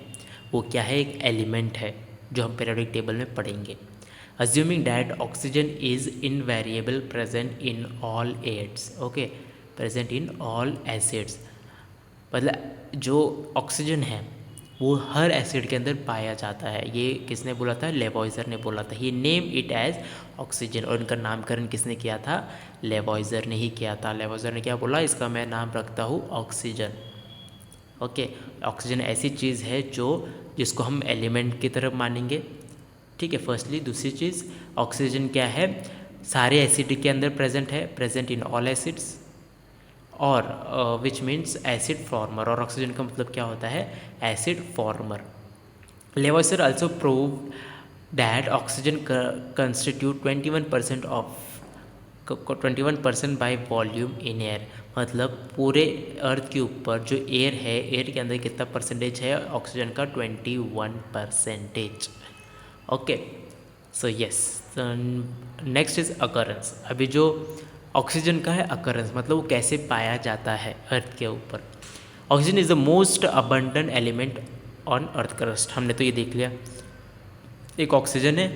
वो क्या है, एक एलिमेंट है, जो हम पीरियोडिक टेबल में पढ़ेंगे। assuming that oxygen is invariable present in all acids, okay, present in all acids, मतलब जो ऑक्सीजन है वो हर एसिड के अंदर पाया जाता है। ये किसने बोला था? लेवॉइजर ने बोला था। ही नेम इट एज ऑक्सीजन, और इनका नामकरण किसने किया था? लेवॉइजर ने ही किया था। लेवॉइजर ने क्या बोला? इसका मैं नाम रखता हूँ ऑक्सीजन। ओके, ऑक्सीजन ऐसी चीज़ है जिसको हम एलिमेंट की तरफ मानेंगे, ठीक है, फर्स्टली। दूसरी चीज़, ऑक्सीजन क्या है? सारे एसिड के अंदर प्रेजेंट है, प्रेजेंट इन ऑल एसिड्स, और विच मीन्स एसिड फॉर्मर। और ऑक्सीजन का मतलब क्या होता है? Acid former. Lavoisier also prove that oxygen constitute 21% of 21% by volume in air. मतलब पूरे अर्थ के ऊपर जो एयर है, एयर के अंदर कितना परसेंटेज है ऑक्सीजन का? 21%। Okay, so yes, next is occurrence. अभी जो ऑक्सीजन का है अकरेंस, मतलब वो कैसे पाया जाता है अर्थ के ऊपर। Oxygen is the most abundant element on earth crust. हमने तो ये देख लिया, एक ऑक्सीजन है,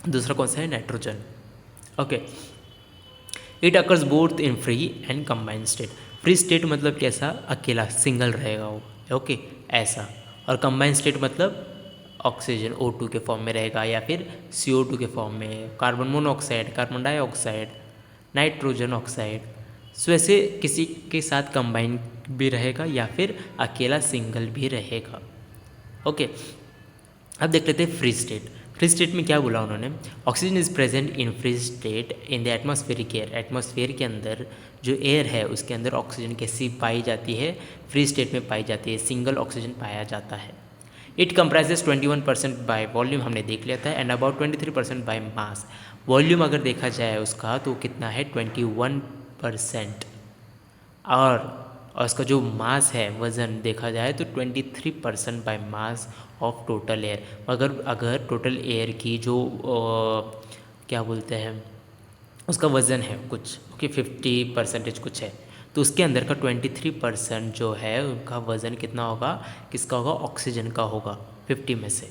दूसरा कौन सा है? Nitrogen. Okay, it occurs both in free and combined state. Free state मतलब कैसा? अकेला, सिंगल रहेगा वो, ओके, ऐसा। और कंबाइंड स्टेट मतलब ऑक्सीजन O2 के फॉर्म में रहेगा, या फिर CO2 के फॉर्म में, carbon monoxide, carbon dioxide, nitrogen oxide. So ऐसे किसी के साथ कंबाइन भी रहेगा या फिर अकेला सिंगल भी रहेगा। ओके, अब देख लेते हैं फ्री स्टेट। फ्री स्टेट में क्या बोला उन्होंने? Oxygen is present in free state in the atmospheric air. Atmosphere के अंदर जो एयर है उसके अंदर ऑक्सीजन कैसी पाई जाती है? फ्री स्टेट में पाई जाती है, सिंगल ऑक्सीजन पाया जाता है। इट कंप्राइजेस 21% बाय वॉल्यूम, हमने देख लिया था, and about 23% by mass. Volume अगर देखा जाए उसका तो कितना है? 21%। और उसका जो मास है, वज़न देखा जाए तो 23% by mass of total air. अगर टोटल एयर की जो क्या बोलते हैं, उसका वज़न है कुछ, ओके, 50% कुछ है, तो उसके अंदर का 23% जो है उनका वज़न कितना होगा? किसका होगा? ऑक्सीजन का होगा, 50 में से,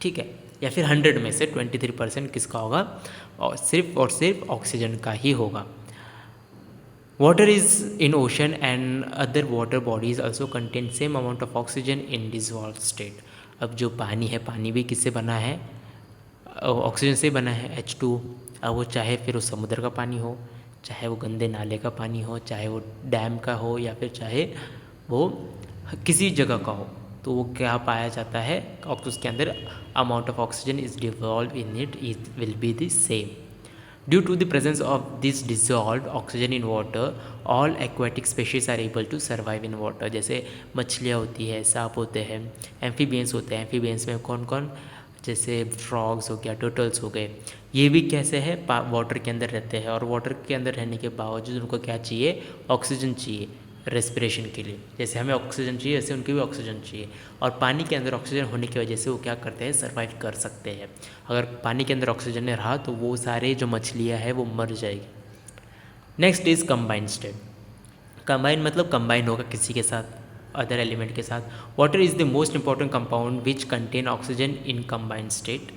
ठीक है, या फिर 100 में से 23% किसका होगा? और सिर्फ ऑक्सीजन का ही होगा। Water is in ocean and other water bodies also contain same amount of oxygen in dissolved state। अब जो पानी है, पानी भी किससे बना है? ऑक्सीजन से बना है, H2। अब वो चाहे फिर वो समुद्र का पानी हो, चाहे वो गंदे नाले का पानी हो, चाहे वो डैम का हो, या फिर चाहे वो किसी जगह का हो, तो वो क्या पाया जाता है? उसके अंदर amount of oxygen is devolve in it will be the same. Due to the presence of this dissolved oxygen in water, all aquatic species are able to survive in water। जैसे मछलियाँ होती है, सांप होते हैं, एम्फीबियंस होते हैं। एम्फीबियंस में कौन कौन? जैसे फ्रॉग्स हो गया, टर्टल्स हो गए, ये भी कैसे है? वाटर के अंदर रहते हैं, और वाटर के अंदर रहने के बावजूद उनको क्या चाहिए? ऑक्सीजन चाहिए रेस्पिरेशन के लिए। जैसे हमें ऑक्सीजन चाहिए, वैसे उनको भी ऑक्सीजन चाहिए, और पानी के अंदर ऑक्सीजन होने की वजह से वो क्या करते हैं? सर्वाइव कर सकते हैं। अगर पानी के अंदर ऑक्सीजन नहीं रहा तो वो सारे जो मछलियाँ हैं वो मर जाएगी। Next is combined state. Combine मतलब कंबाइन होगा किसी के साथ, अदर एलिमेंट के साथ। Water is the most important compound which contain oxygen in combined state.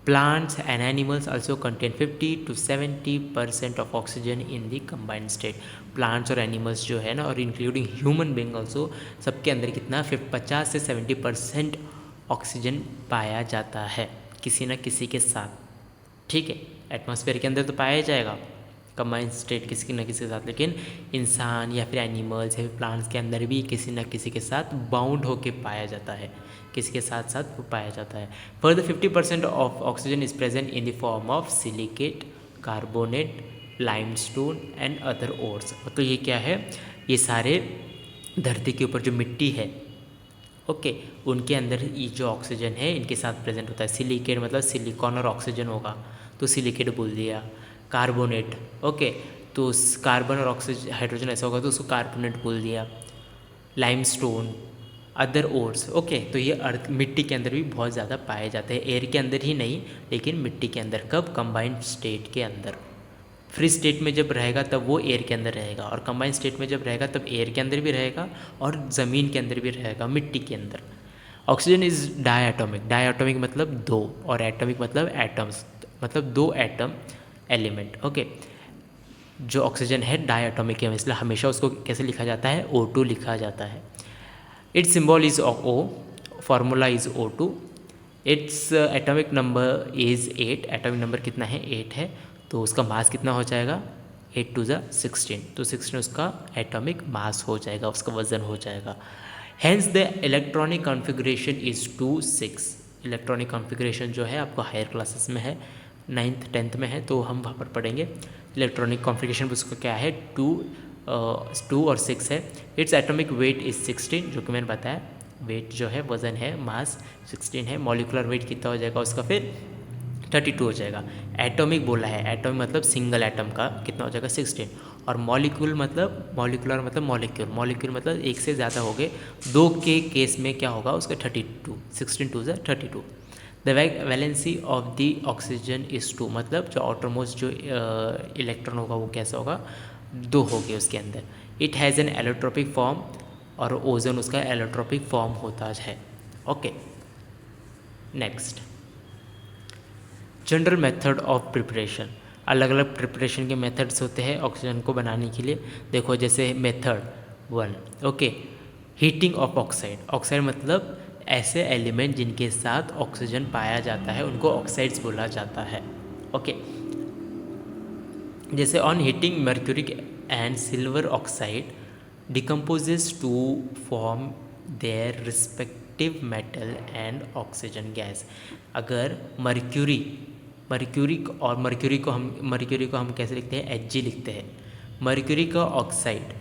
Plants and animals also contain 50 to 70% of oxygen in the combined state। Plants और एनिमल्स जो है ना, और इंक्लूडिंग ह्यूमन बींग ऑल्सो, सबके अंदर कितना? 50 से 70% ऑक्सीजन पाया जाता है किसी न किसी के साथ, ठीक है। एटमॉस्फेयर के अंदर तो पाया जाएगा कंबाइंड स्टेट किसी न किसी के साथ, लेकिन इंसान या फिर एनिमल्स या फिर प्लांट्स के अंदर भी किसी न किसी के साथ बाउंड होके पाया जाता है, किसी के साथ साथ वो पाया जाता है। Further 50% of oxygen is present in the form of silicate, carbonate, limestone and other ores. तो ये क्या है? ये सारे धरती के ऊपर जो मिट्टी है, ओके, उनके अंदर ये जो ऑक्सीजन है इनके साथ प्रेजेंट होता है। सिलिकेट मतलब सिलिकॉन और ऑक्सीजन होगा तो सिलिकेट बोल दिया। कार्बोनेट, ओके, तो कार्बन और ऑक्सीजन हाइड्रोजन ऐसा होगा तो उसको कार्बोनेट बोल दिया। लाइमस्टोन, अदर ओर्स, ओके, तो ये अर्थ मिट्टी के अंदर भी बहुत ज़्यादा पाए जाते हैं, एयर के अंदर ही नहीं लेकिन मिट्टी के अंदर। कब? कंबाइंड स्टेट के अंदर। फ्री स्टेट में जब रहेगा तब वो एयर के अंदर रहेगा, और कंबाइंड स्टेट में जब रहेगा तब एयर के अंदर भी रहेगा और ज़मीन के अंदर भी रहेगा, मिट्टी के अंदर। Oxygen is diatomic. डायटोमिक मतलब दो, और एटॉमिक मतलब एटम्स, मतलब दो एटम एलिमेंट, ओके। जो ऑक्सीजन है डायटोमिक है, इसलिए हमेशा उसको कैसे लिखा जाता है? O2 लिखा जाता है। It's symbol is O, formula is O2, its atomic number is 8, atomic number कितना है 8 है, तो उसका मास कितना हो जाएगा 8 2 16, तो 16 उसका एटॉमिक मास हो जाएगा, उसका वजन हो जाएगा। Hence the electronic configuration is 2 6। Electronic configuration जो है आपको हायर क्लासेस में है, 9th 10th में है, तो हम वहाँ पर पढ़ेंगे। इलेक्ट्रॉनिक कॉन्फ़िगरेशन उसका क्या है 2 और 6 है। इट्स एटॉमिक वेट इज़ 16, जो कि मैंने बताया, वेट जो है वज़न है मास 16 है। मॉलिकुलर वेट कितना हो जाएगा उसका फिर 32 हो जाएगा। एटॉमिक बोला है, एटॉमिक मतलब सिंगल एटम का कितना हो जाएगा 16, और मॉलिक्यूल मतलब मॉलिकुलर मतलब मॉलिक्यूल मतलब एक से ज़्यादा हो गए, दो के केस में क्या होगा उसका 32, 16 2 32। The valency of the oxygen is 2, मतलब जो आउटरमोस्ट जो इलेक्ट्रॉन होगा वो कैसा होगा 2 हो गए उसके अंदर। It has an allotropic form, और ओजोन उसका एलोट्रोपिक फॉर्म होता है। Okay, next general method of preparation. अलग अलग प्रिपरेशन के मेथड्स होते हैं ऑक्सीजन को बनाने के लिए। देखो जैसे method 1, okay, heating of oxide. Oxide मतलब ऐसे एलिमेंट जिनके साथ ऑक्सीजन पाया जाता है उनको ऑक्साइड्स बोला जाता है। ओके, जैसे on heating mercuric and silver oxide decomposes to form their respective metal and oxygen gas. अगर मर्क्यूरी और मर्क्यूरी को हम कैसे लिखते हैं Hg लिखते हैं। मर्क्यूरी का ऑक्साइड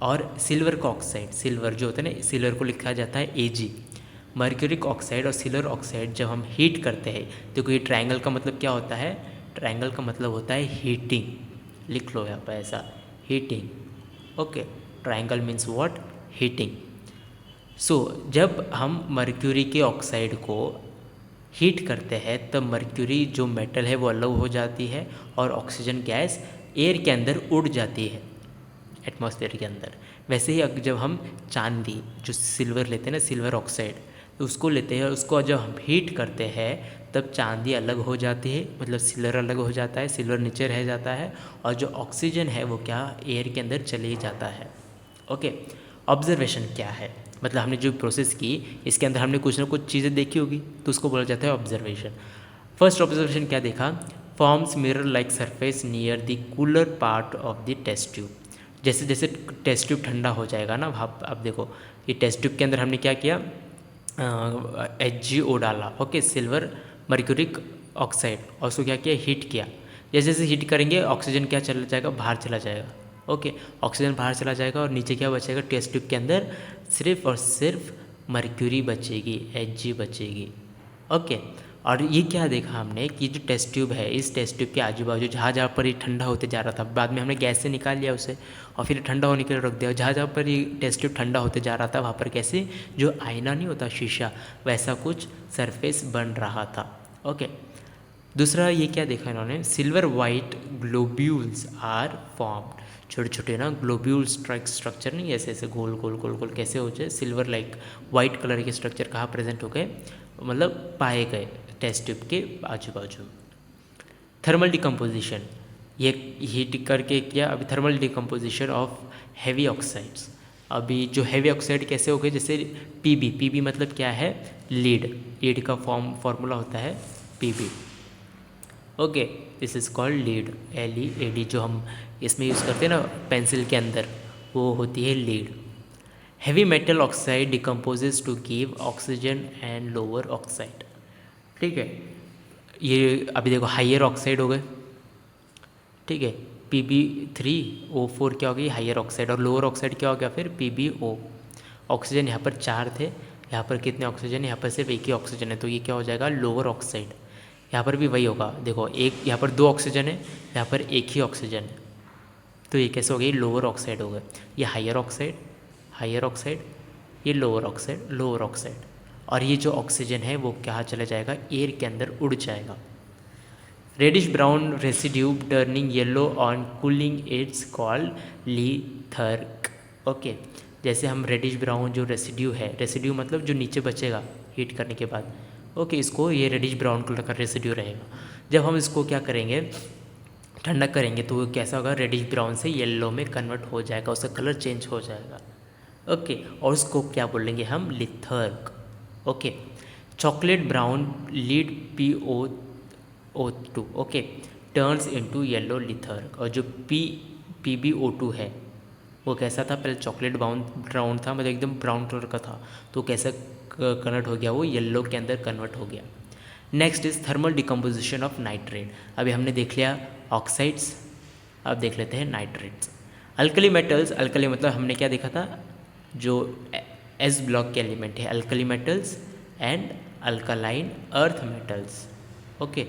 और सिल्वर का ऑक्साइड, सिल्वर जो होता है ना सिल्वर को लिखा जाता है Ag। मर्क्यूरिक ऑक्साइड और सिल्वर ऑक्साइड जब हम हीट करते हैं, देखो ये ट्रायंगल का मतलब क्या होता है, ट्रायंगल का मतलब होता है हीटिंग, लिख लो यहाँ पर ऐसा heating. Okay, triangle means what, heating. So जब हम मर्क्यूरी के ऑक्साइड को हीट करते हैं तब मर्क्यूरी जो मेटल है वो अलग हो जाती है और ऑक्सीजन गैस एयर के अंदर उड़ जाती है, एटमॉस्फेयर के अंदर। वैसे ही जब हम चांदी जो सिल्वर लेते हैं ना, सिल्वर ऑक्साइड, तो उसको लेते हैं, उसको जब हम हीट करते हैं तब चांदी अलग हो जाती है, मतलब सिल्वर अलग हो जाता है, सिल्वर नीचे रह जाता है, और जो ऑक्सीजन है वो क्या एयर के अंदर चले जाता है। ओके, ऑब्जर्वेशन क्या है, मतलब हमने जो प्रोसेस की इसके अंदर हमने कुछ ना कुछ चीज़ें देखी होगी, तो उसको बोला जाता है ऑब्जर्वेशन। फर्स्ट ऑब्जर्वेशन क्या देखा, forms mirror like surface near the cooler part of the test tube. जैसे जैसे टेस्ट ट्यूब ठंडा हो जाएगा ना, अब देखो ये टेस्ट ट्यूब के अंदर हमने क्या किया, HgO डाला, ओके, सिल्वर मर्क्यूरिक ऑक्साइड, और उसको क्या किया हीट किया। जैसे जैसे हीट करेंगे ऑक्सीजन क्या चला जाएगा, बाहर चला जाएगा। ओके, ऑक्सीजन बाहर चला जाएगा और नीचे क्या बचेगा, टेस्ट ट्यूब के अंदर सिर्फ और सिर्फ मर्क्यूरी बचेगी, Hg बचेगी। ओके, और ये क्या देखा हमने कि जो टेस्ट ट्यूब है, इस टेस्ट ट्यूब के आजू बाजू जहाँ जहाँ पर ये ठंडा होते जा रहा था, बाद में हमने गैस से निकाल लिया उसे और फिर ठंडा होने के लिए रख दिया। जहाँ जहाँ पर ये टेस्ट ट्यूब ठंडा होते जा रहा था वहाँ पर कैसे जो आईना नहीं होता शीशा, वैसा कुछ सरफेस बन रहा था। ओके, दूसरा ये क्या देखा इन्होंने, silver white globules are formed. छोटे छोटे ना ग्लोब्यूल स्ट्रक्चर नहीं, ऐसे ऐसे गोल गोल गोल गोल कैसे हो जाए, सिल्वर लाइक वाइट कलर के स्ट्रक्चर कहाँ प्रेजेंट हो गए, मतलब पाए गए टेस्ट ट्यूब के आजू बाजू। थर्मल डिकम्पोजिशन, ये हीट करके किया। अभी thermal decomposition of heavy oxides. अभी जो हैवी ऑक्साइड कैसे हो गए, जैसे पीबी मतलब क्या है, लीड का फॉर्मूला होता है PB. Okay, this is called lead, LEAD, जो हम इसमें यूज़ करते हैं ना पेंसिल के अंदर, वो होती है lead. Heavy metal oxide decomposes to give oxygen and lower oxide. ठीक है, ये अभी देखो हाइयर ऑक्साइड हो गए, ठीक है, Pb3O4 क्या हो गई हाइयर ऑक्साइड, और लोअर ऑक्साइड क्या हो गया फिर PbO। ऑक्सीजन यहाँ पर 4 थे, यहाँ पर कितने ऑक्सीजन, यहाँ पर सिर्फ एक ही ऑक्सीजन है, तो ये क्या हो जाएगा लोअर ऑक्साइड। यहाँ पर भी वही होगा, देखो एक यहाँ पर 2 ऑक्सीजन है, यहाँ पर एक ही ऑक्सीजन है, तो ये कैसे हो गई लोअर ऑक्साइड हो गए। ये हाइयर ऑक्साइड, ये लोअर ऑक्साइड, और ये जो ऑक्सीजन है वो क्या चला जाएगा एयर के अंदर उड़ जाएगा। Reddish brown residue turning yellow on cooling it's called litharge. Okay, जैसे हम रेडिश ब्राउन जो रेसिड्यू है, रेसिड्यू मतलब जो नीचे बचेगा हीट करने के बाद, ओके, इसको ये रेडिश ब्राउन कलर का रेसिड्यू रहेगा। जब हम इसको क्या करेंगे ठंडा करेंगे तो वो कैसा होगा, रेडिश ब्राउन से येलो में कन्वर्ट हो जाएगा, उसका कलर चेंज हो जाएगा। ओके, और उसको क्या बोलेंगे हम, litharge. Okay, chocolate brown lead PO2 okay turns into yellow litharge. और जो PbO2 है वो कैसा था, पहले चॉकलेट ब्राउन था, मतलब एकदम ब्राउन कलर का था, तो कैसा कन्वर्ट हो गया, वो येलो के अंदर कन्वर्ट हो गया। Next is thermal decomposition of nitrate. अभी हमने देख लिया ऑक्साइड्स, अब देख लेते हैं नाइट्रेट्स। अल्कली मेटल्स, अल्कली मतलब हमने क्या देखा था, जो एस ब्लॉक के एलिमेंट है, alkali metals and alkaline earth metals. Okay,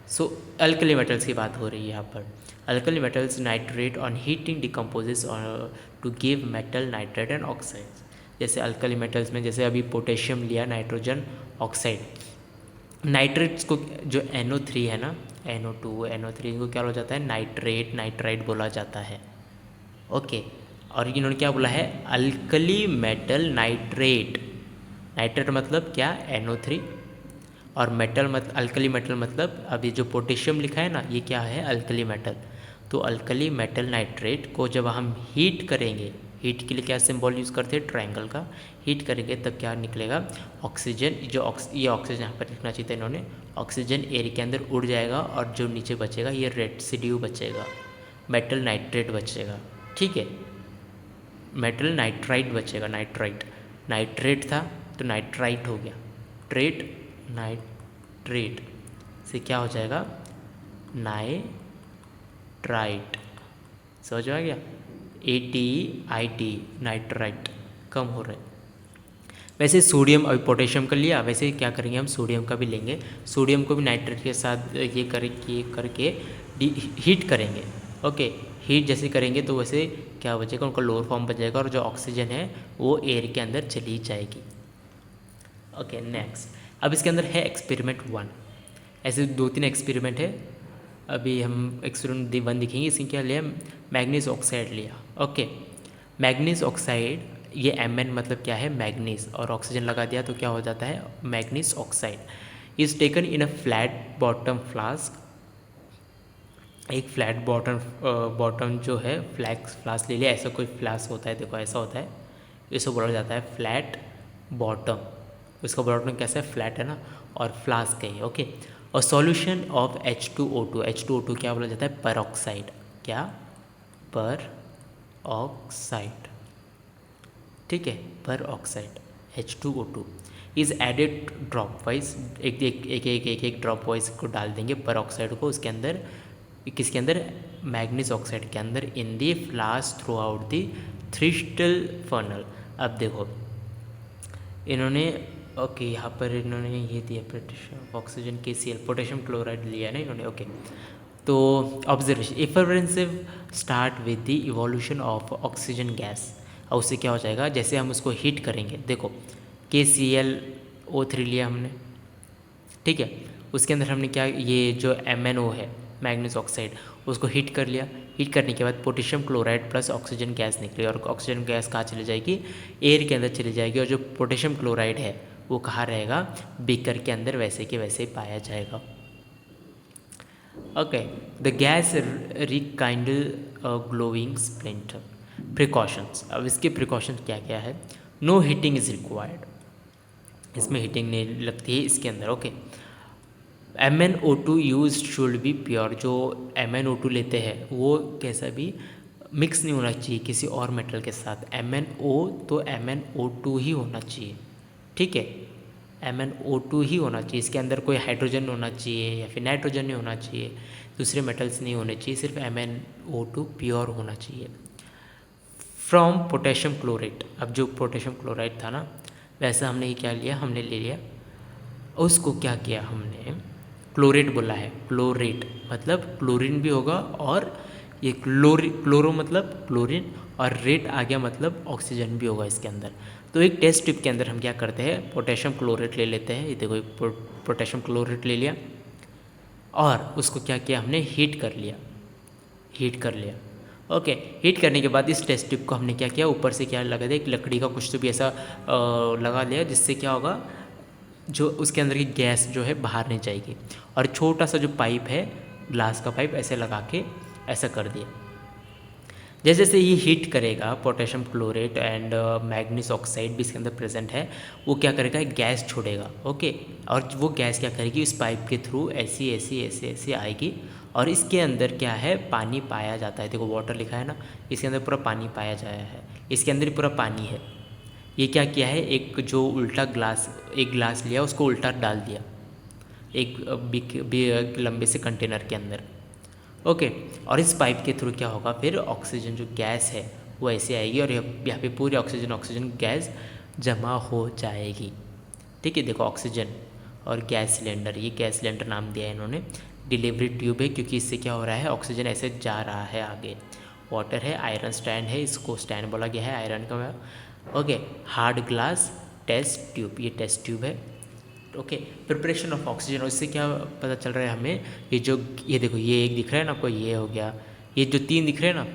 so alkali metals की बात हो रही है यहाँ पर। Alkali metals nitrate on heating decomposes to give metal nitrate and oxide. जैसे अल्कली मेटल्स में जैसे अभी पोटेशियम लिया, नाइट्रोजन ऑक्साइड, नाइट्रेट्स को जो NO3 है ना, NO2 NO3 को क्या हो जाता है, नाइट्रेट नाइट्राइट बोला जाता है। ओके, और इन्होंने क्या बोला है, अल्कली मेटल नाइट्रेट। नाइट्रेट मतलब क्या, NO3, और मेटल अल्कली मेटल मतलब अभी जो पोटेशियम लिखा है ना, ये क्या है, अल्कली मेटल। तो अल्कली मेटल नाइट्रेट को जब हम हीट करेंगे, हीट के लिए क्या सिंबल यूज़ करते हैं, ट्रायंगल का, हीट करेंगे तब क्या निकलेगा, ऑक्सीजन। ये ऑक्सीजन यहाँ पर लिखना चाहिए था इन्होंने, ऑक्सीजन एयर के अंदर उड़ जाएगा और जो नीचे बचेगा ये रेसिड्यू बचेगा, मेटल नाइट्रेट बचेगा। ठीक है, मेटल नाइट्राइट बचेगा, नाइट्रेट था तो नाइट्राइट हो गया, नाइट्रेट से क्या हो जाएगा, नाइट्राइट। समझ आ गया, ATIT नाइट्राइट कम हो रहा है। वैसे सोडियम और पोटेशियम का लिया, वैसे क्या करेंगे हम, सोडियम का भी लेंगे, सोडियम को भी नाइट्रेट के साथ ये करके हीट करेंगे। ओके, हीट जैसे करेंगे तो वैसे क्या बचेगा, उनका लोअर फॉर्म बच जाएगा और जो ऑक्सीजन है वो एयर के अंदर चली जाएगी। ओके, नेक्स्ट, अब इसके अंदर है एक्सपेरिमेंट 1। ऐसे 2-3 एक्सपेरिमेंट है, अभी हम एक्सपेरिमेंट 1 दिखेंगे। इसमें क्या लिया, मैग्नीज ऑक्साइड लिया। ओके, मैग्नीज ऑक्साइड, ये Mn मतलब क्या है, मैग्नीज, और ऑक्सीजन लगा दिया तो क्या हो जाता है, manganese oxide. Is taken in a flat bottom flask. एक फ्लैट बॉटम जो है फ्लास्क ले लिया, ऐसा कोई फ्लास्क होता है, देखो ऐसा होता है, इसको बोला जाता है फ्लैट बॉटम। इसका बॉटम कैसा है, फ्लैट है ना, और फ्लास्क है। ओके, और सॉल्यूशन ऑफ H2O2, H2O2 क्या बोला जाता है, पर ऑक्साइड। क्या, पर ऑक्साइड। ठीक है, पर oxide H2O2 is added dropwise, एक ड्रॉप वाइज को डाल देंगे पर ऑक्साइड को उसके अंदर, किसके अंदर, मैग्नीज ऑक्साइड के अंदर, in the flask through out the thistle funnel. अब देखो इन्होंने, ओके यहाँ पर इन्होंने ये दिया, potassium oxygen KCl, potassium chloride लिया है ना इन्होंने। ओके, तो observation, effervescence start with the evolution of oxygen gas. और उससे क्या हो जाएगा, जैसे हम उसको हीट करेंगे, देखो KClO3 लिया हमने, ठीक है, उसके अंदर हमने क्या, ये जो MnO है, मैग्नीज ऑक्साइड, उसको हीट कर लिया। हीट करने के बाद potassium chloride plus oxygen gas निकली, और ऑक्सीजन गैस कहाँ चली जाएगी, एयर के अंदर चली जाएगी, और जो पोटेशियम क्लोराइड है वो कहाँ रहेगा, बीकर के अंदर वैसे के वैसे पाया जाएगा। Okay, the gas rekindle glowing splinter. Precautions, अब इसके प्रिकॉशन क्या क्या है, नो हीटिंग इज़ रिक्वायर्ड, इसमें हीटिंग नहीं लगती है इसके अंदर। Okay, MnO2 use should be pure, जो MnO2 लेते हैं वो कैसा भी मिक्स नहीं होना चाहिए किसी और मेटल के साथ। MnO तो MnO2 ही होना चाहिए, ठीक है, MnO2 ही होना चाहिए, इसके अंदर कोई हाइड्रोजन होना चाहिए या फिर नाइट्रोजन नहीं होना चाहिए, दूसरे मेटल्स नहीं होने चाहिए, सिर्फ MnO2 प्योर होना चाहिए। फ्रॉम पोटेशियम क्लोराइड, अब जो पोटेशियम क्लोराइड था ना, वैसा हमने ये क्या लिया, हमने ले लिया, उसको क्या किया हमने, क्लोरेट बोला है, क्लोरेट मतलब क्लोरीन भी होगा, और ये क्लोरो मतलब क्लोरीन, और रेट आ गया मतलब ऑक्सीजन भी होगा इसके अंदर। तो एक टेस्ट ट्यूब के अंदर हम क्या करते हैं, पोटेशियम क्लोरेट ले लेते हैं, ये देखो पोटेशियम क्लोरेट ले लिया, और उसको क्या किया हमने, हीट कर लिया। ओके, हीट करने के बाद इस टेस्ट ट्यूब को हमने क्या किया, ऊपर से क्या लगा दिया, एक लकड़ी का कुछ तो भी ऐसा लगा लिया, जिससे क्या होगा, जो उसके अंदर की गैस जो है बाहर नहीं जाएगी, और छोटा सा जो पाइप है, ग्लास का पाइप ऐसे लगा के ऐसा कर दिया। जैसे जैसे ये हीट करेगा, potassium chlorate and manganese oxide भी इसके अंदर प्रेजेंट है, वो क्या करेगा, गैस छोड़ेगा। ओके, और वो गैस क्या करेगी, इस पाइप के थ्रू ऐसी ऐसी ऐसे ऐसे आएगी, और इसके अंदर क्या है, पानी पाया जाता है। देखो वाटर लिखा है ना, इसके अंदर पूरा पानी पाया जाया है, इसके अंदर पूरा पानी है। ये क्या किया है, एक जो उल्टा ग्लास, एक ग्लास लिया, उसको उल्टा डाल दिया एक लंबे से कंटेनर के अंदर। ओके, और इस पाइप के थ्रू क्या होगा, फिर ऑक्सीजन जो गैस है वो ऐसे आएगी, और यहाँ पे पूरी ऑक्सीजन गैस जमा हो जाएगी। ठीक है, देखो ऑक्सीजन और गैस सिलेंडर, ये गैस सिलेंडर नाम दिया है इन्होंने। डिलीवरी ट्यूब है, क्योंकि इससे क्या हो रहा है, ऑक्सीजन ऐसे जा रहा है आगे। वाटर है, आयरन स्टैंड है, इसको स्टैंड बोला गया है आयरन का। Okay, hard glass test tube, ये टेस्ट ट्यूब है। ओके, प्रिपरेशन ऑफ ऑक्सीजन, और इससे क्या पता चल रहा है हमें, ये देखो, ये एक दिख रहा है ना आपको, ये हो गया, ये जो 3 दिख रहे हैं ना,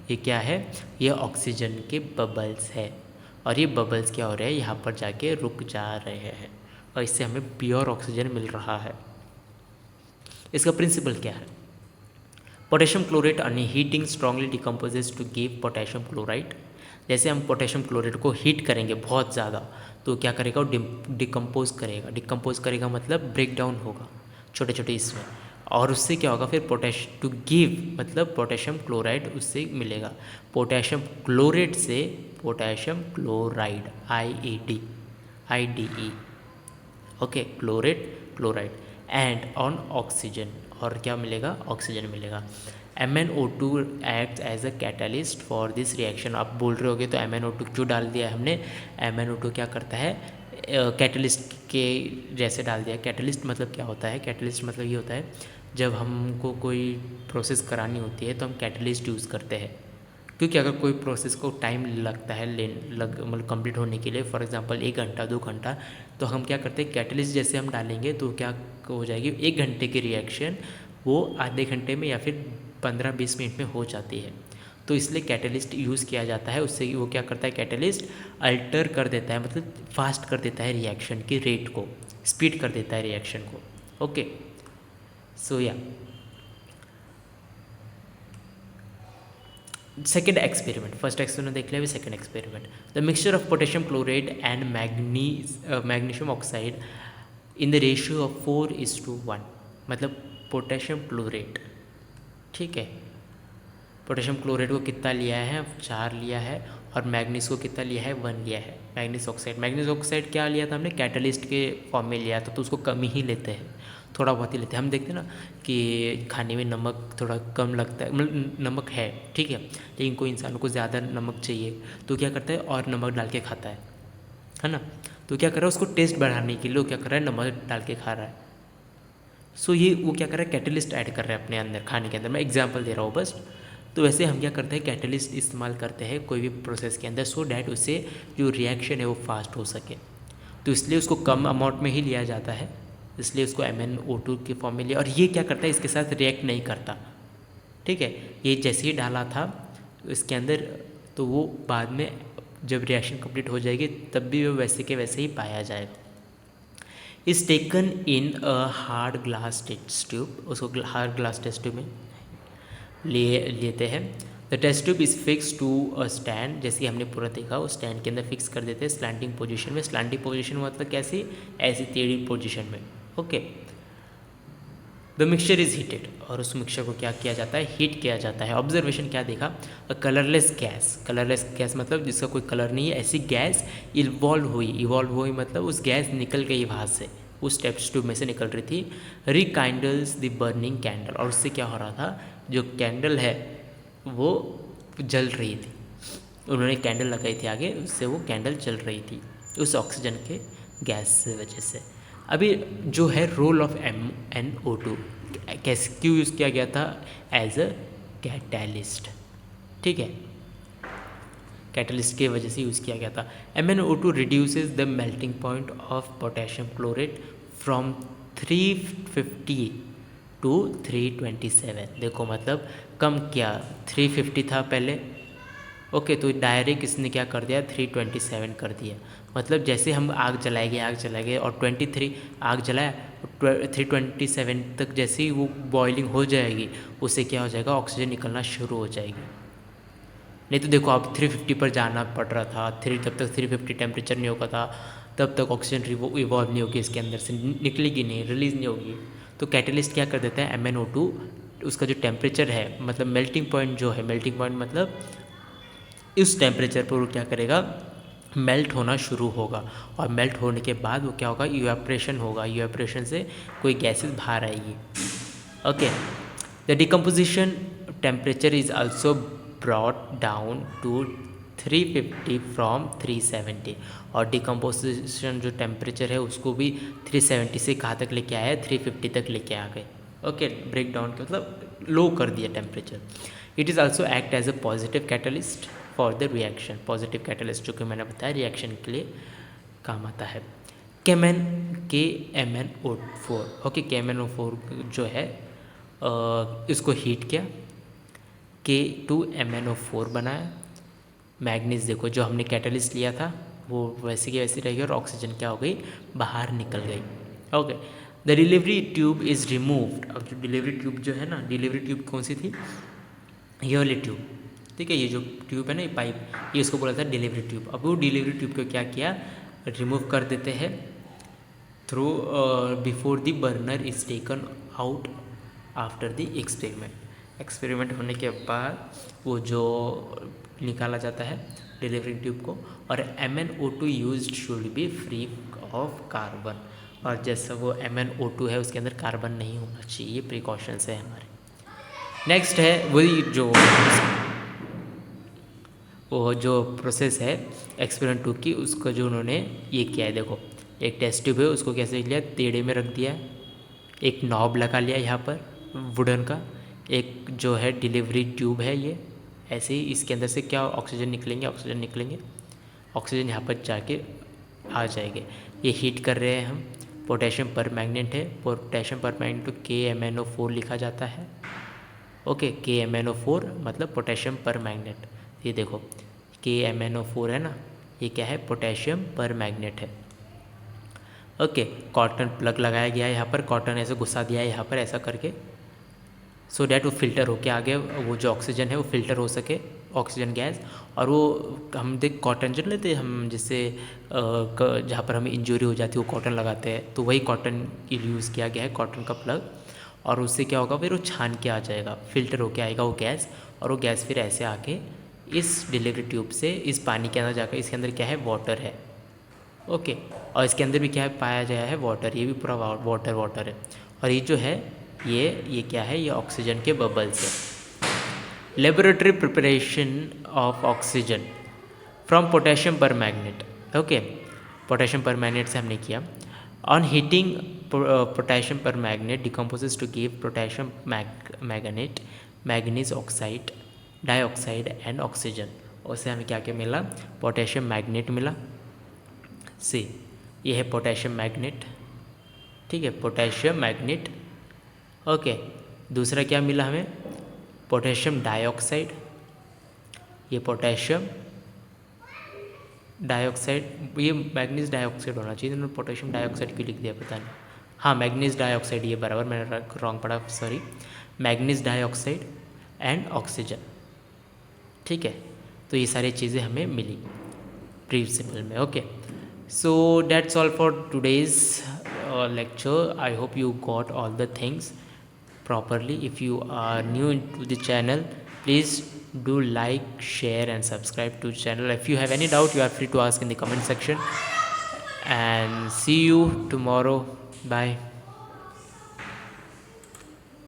ये क्या है, ये ऑक्सीजन के बबल्स है, और ये बबल्स क्या हो रहे हैं, यहाँ पर जाके रुक जा रहे हैं, और इससे हमें प्योर ऑक्सीजन मिल रहा है। इसका प्रिंसिपल क्या है, potassium chlorate on heating strongly decomposes to give potassium chloride. जैसे हम पोटेशियम क्लोराइड को हीट करेंगे बहुत ज़्यादा, तो क्या करेगा, वो डिकम्पोज करेगा मतलब ब्रेक डाउन होगा छोटे छोटे इसमें, और उससे क्या होगा, फिर टू गिव मतलब पोटेशियम क्लोराइड उससे मिलेगा। पोटेशियम क्लोरेट से potassium chloride, IED, okay, chloride and on oxygen, और क्या मिलेगा, ऑक्सीजन मिलेगा। MnO2 act as a catalyst for this reaction. आप बोल रहे होगे तो MnO2 क्यों डाल दिया हमने, MnO2 क्या करता है, कैटलिस्ट के जैसे डाल दिया। कैटलिस्ट मतलब क्या होता है, कैटलिस्ट मतलब ये होता है, जब हमको कोई प्रोसेस करानी होती है तो हम कैटलिस्ट यूज़ करते हैं, क्योंकि अगर कोई प्रोसेस को टाइम लगता है मतलब कंप्लीट होने के लिए, फॉर एग्जांपल 1 घंटा 2 घंटा, तो हम क्या करते हैं, कैटलिस्ट जैसे हम डालेंगे तो क्या हो जाएगी, 1 घंटे की रिएक्शन वो आधे घंटे में या फिर 15-20 मिनट में हो जाती है। तो इसलिए कैटलिस्ट यूज़ किया जाता है, उससे वो क्या करता है, कैटलिस्ट अल्टर कर देता है, मतलब फास्ट कर देता है रिएक्शन की रेट को, स्पीड कर देता है रिएक्शन को। ओके, सो या सेकेंड एक्सपेरिमेंट, फर्स्ट एक्सपेरिमेंट देख लिया, अभी second experiment. The mixture of potassium chloride and magnesium oxide in the ratio of 4:1, मतलब पोटेशियम क्लोरेट, ठीक है, पोटेशियम क्लोराइड को कितना लिया है, 4 लिया है, और मैग्नीज को कितना लिया है, 1 लिया है। मैग्नीज ऑक्साइड क्या लिया था हमने, कैटलिस्ट के फॉर्म में लिया था, तो उसको कम ही लेते हैं, थोड़ा बहुत ही लेते हैं। हम देखते हैं ना कि खाने में नमक थोड़ा कम लगता है, मतलब नमक है ठीक है, लेकिन कोई इंसान को ज़्यादा नमक चाहिए तो क्या करता है, और नमक डाल के खाता है ना। तो क्या कर रहा है, उसको टेस्ट बढ़ाने के लिए वो क्या कर रहा है, नमक डाल के खा रहा है। सो ये वो क्या कर रहा है, कैटलिस्ट ऐड कर रहा है अपने अंदर, खाने के अंदर। मैं एग्जांपल दे रहा हूँ बस। तो वैसे हम क्या करते हैं, कैटलिस्ट इस्तेमाल करते हैं कोई भी प्रोसेस के अंदर, सो डैट उससे जो रिएक्शन है वो फास्ट हो सके। तो इसलिए उसको कम अमाउंट में ही लिया जाता है, इसलिए उसको MnO2 के फॉर्म में लिया। और ये क्या करता है, इसके साथ रिएक्ट नहीं करता, ठीक है। ये जैसे ही डाला था इसके अंदर, तो वो बाद में जब रिएक्शन कंप्लीट हो जाएगी तब भी वो वैसे के वैसे ही पाया जाएगा। Is taken in a hard glass test tube, उसको हार्ड ग्लास टेस्ट ट्यूब में लेते हैं। The test tube is fix to a stand, जैसे हमने पूरा देखा उस स्टैंड के अंदर फिक्स कर देते हैं स्लैंटिंग पोजीशन में। स्लैंटिंग पोजीशन मतलब कैसी, ऐसी टेढ़ी पोजीशन में। Okay, the mixture is heated, और उस मिक्सचर को क्या किया जाता है, हीट किया जाता है। ऑब्जर्वेशन क्या देखा, अ कलरलेस गैस मतलब जिसका कोई कलर नहीं है, ऐसी गैस इवॉल्व हुई मतलब उस गैस निकल गई वहाँ से, उस टेस्ट ट्यूब में से निकल रही थी। रिकाइंडल्स द बर्निंग कैंडल, और उससे क्या हो रहा था, जो कैंडल है वो जल रही थी, उन्होंने कैंडल लगाई थी आगे, उससे वो कैंडल जल रही थी उस ऑक्सीजन के गैस की वजह से। अभी जो है रोल ऑफ MnO2 कैसे क्यों यूज़ किया गया था, एज अ कैटलिस्ट, ठीक है, कैटलिस्ट की वजह से यूज़ किया गया था। MnO2 reduces the melting point of potassium chlorate from 350 to 327। देखो मतलब कम किया, 350 था पहले, ओके, तो डायरेक्ट इसने क्या कर दिया, 327 कर दिया। मतलब जैसे हम आग जलाएंगे और 23 आग जलाया, 327 तक जैसे ही वो बॉइलिंग हो जाएगी, उससे क्या हो जाएगा, ऑक्सीजन निकलना शुरू हो जाएगी। नहीं तो देखो आप 350 पर जाना पड़ रहा था, जब तक 350 टेम्परेचर नहीं होगा था तब तक ऑक्सीजन इवॉल्व नहीं होगी, इसके अंदर से निकलेगी नहीं, रिलीज़ नहीं होगी। तो कैटलिस्ट क्या कर देता है, MnO2 उसका जो टेम्परेचर है, मतलब मेल्टिंग पॉइंट जो है, मेल्टिंग पॉइंट मतलब इस टेम्परेचर पर वो क्या करेगा, मेल्ट होना शुरू होगा। और मेल्ट होने के बाद वो क्या होगा, इवेपोरेशन होगा। इवेपोरेशन से कोई गैसेस बाहर आएगी। Okay, the decomposition temperature is also brought down to 350 from 370। और डिकम्पोजिशन जो टेम्परेचर है उसको भी 370 से कहाँ तक लेके आया है, 350 तक लेके आ गए। ओके, ब्रेक डाउन के मतलब लो कर दिया temperature. It is also act as a positive catalyst for the reaction. Positive catalyst जो कि मैंने बताया रिएक्शन के लिए काम आता है। KMnO4। ओके, KMnO4 जो है इसको हीट किया, K2MnO4 बनाया। मैग्नीज देखो जो हमने कैटलिस्ट लिया था वो वैसे की वैसी रही और ऑक्सीजन क्या हो गई, बाहर निकल गई। Okay, the delivery tube is removed. अब जो डिलीवरी ट्यूब जो है ना, डिलीवरी ट्यूब कौन सी थी, ये वाली ट्यूब, ठीक है, ये जो ट्यूब है ना, ये पाइप, ये इसको बोला था डिलीवरी ट्यूब। अब वो डिलीवरी ट्यूब को क्या किया, रिमूव कर देते हैं through before the burner is taken out after the experiment. Experiment होने के बाद वो जो निकाला जाता है डिलीवरी ट्यूब को। और MnO2 used should be free of carbon. और जैसा वो MnO2 है उसके अंदर कार्बन नहीं होना चाहिए, प्रिकॉशंस है हमारे। नेक्स्ट है वही वो जो प्रोसेस है एक्सपेरिमेंट 2 की, उसका जो उन्होंने ये किया है, देखो एक टेस्ट ट्यूब है उसको कैसे लिया, टेढ़े में रख दिया, एक नॉब लगा लिया यहाँ पर वुडन का, एक जो है डिलीवरी ट्यूब है ये, ऐसे ही इसके अंदर से क्या ऑक्सीजन निकलेंगे, ऑक्सीजन यहाँ पर जाके आ जाएंगे। ये हीट कर रहे हैं हम, पोटेशियम पर मैग्नेट है, पोटेशियम पर मैग्नेट को KMnO4 लिखा जाता है। ओके, KMnO4 मतलब पोटेशियम पर मैग्नेट। ये देखो KMnO4 है ना, ये क्या है, पोटेशियम पर मैग्नेट है। ओके, कॉटन प्लग लगाया गया है यहाँ पर, कॉटन ऐसे घुसा दिया है यहाँ पर ऐसा करके, सो डैट वो फिल्टर होके आगे वो जो ऑक्सीजन है वो फिल्टर हो सके, ऑक्सीजन गैस। और वो हम देख कॉटन जो लेते हैं हम, जिससे जहाँ पर हमें इंजरी हो जाती है वो कॉटन लगाते हैं, तो वही कॉटन यूज़ किया गया है, कॉटन का प्लग। और उससे क्या होगा, फिर वो छान के आ जाएगा, फिल्टर होके आएगा वो गैस, और वो गैस फिर ऐसे आके इस डिलीवरी ट्यूब से इस पानी के अंदर जाकर, इसके अंदर क्या है, वाटर है। ओके, और इसके अंदर भी क्या है, पाया गया है वाटर, ये भी पूरा वाटर है। और ये जो है ये क्या है, ये ऑक्सीजन के बबल्स है। Laboratory preparation of oxygen from potassium permanganate. Okay, potassium permanganate से हमने किया। On heating potassium permanganate decomposes to give potassium manganate, manganese oxide, dioxide and oxygen. उससे हमें क्या क्या मिला, पोटेशियम मैग्नेट मिला। सी, ये है पोटेशियम मैग्नेट, ठीक है, पोटेशियम मैग्नेट। ओके, दूसरा क्या मिला हमें, पोटेशियम डाइऑक्साइड, ये पोटेशियम डाइऑक्साइड, ये मैग्नीज डाइऑक्साइड होना चाहिए, उन्होंने पोटेशियम डाइऑक्साइड क्यों लिख दिया पता नहीं। हाँ, मैग्नीज डाइऑक्साइड, ये बराबर, मैंने रॉन्ग पढ़ा, sorry, manganese dioxide and oxygen, ठीक है। तो ये सारी चीज़ें हमें मिली प्रिंसिपल में। Okay, so that's all for today's lecture. I hope you got all the things properly. If you are new to the channel, please do like, share and subscribe to the channel. If you have any doubt, you are free to ask in the comment section, and see you tomorrow. Bye.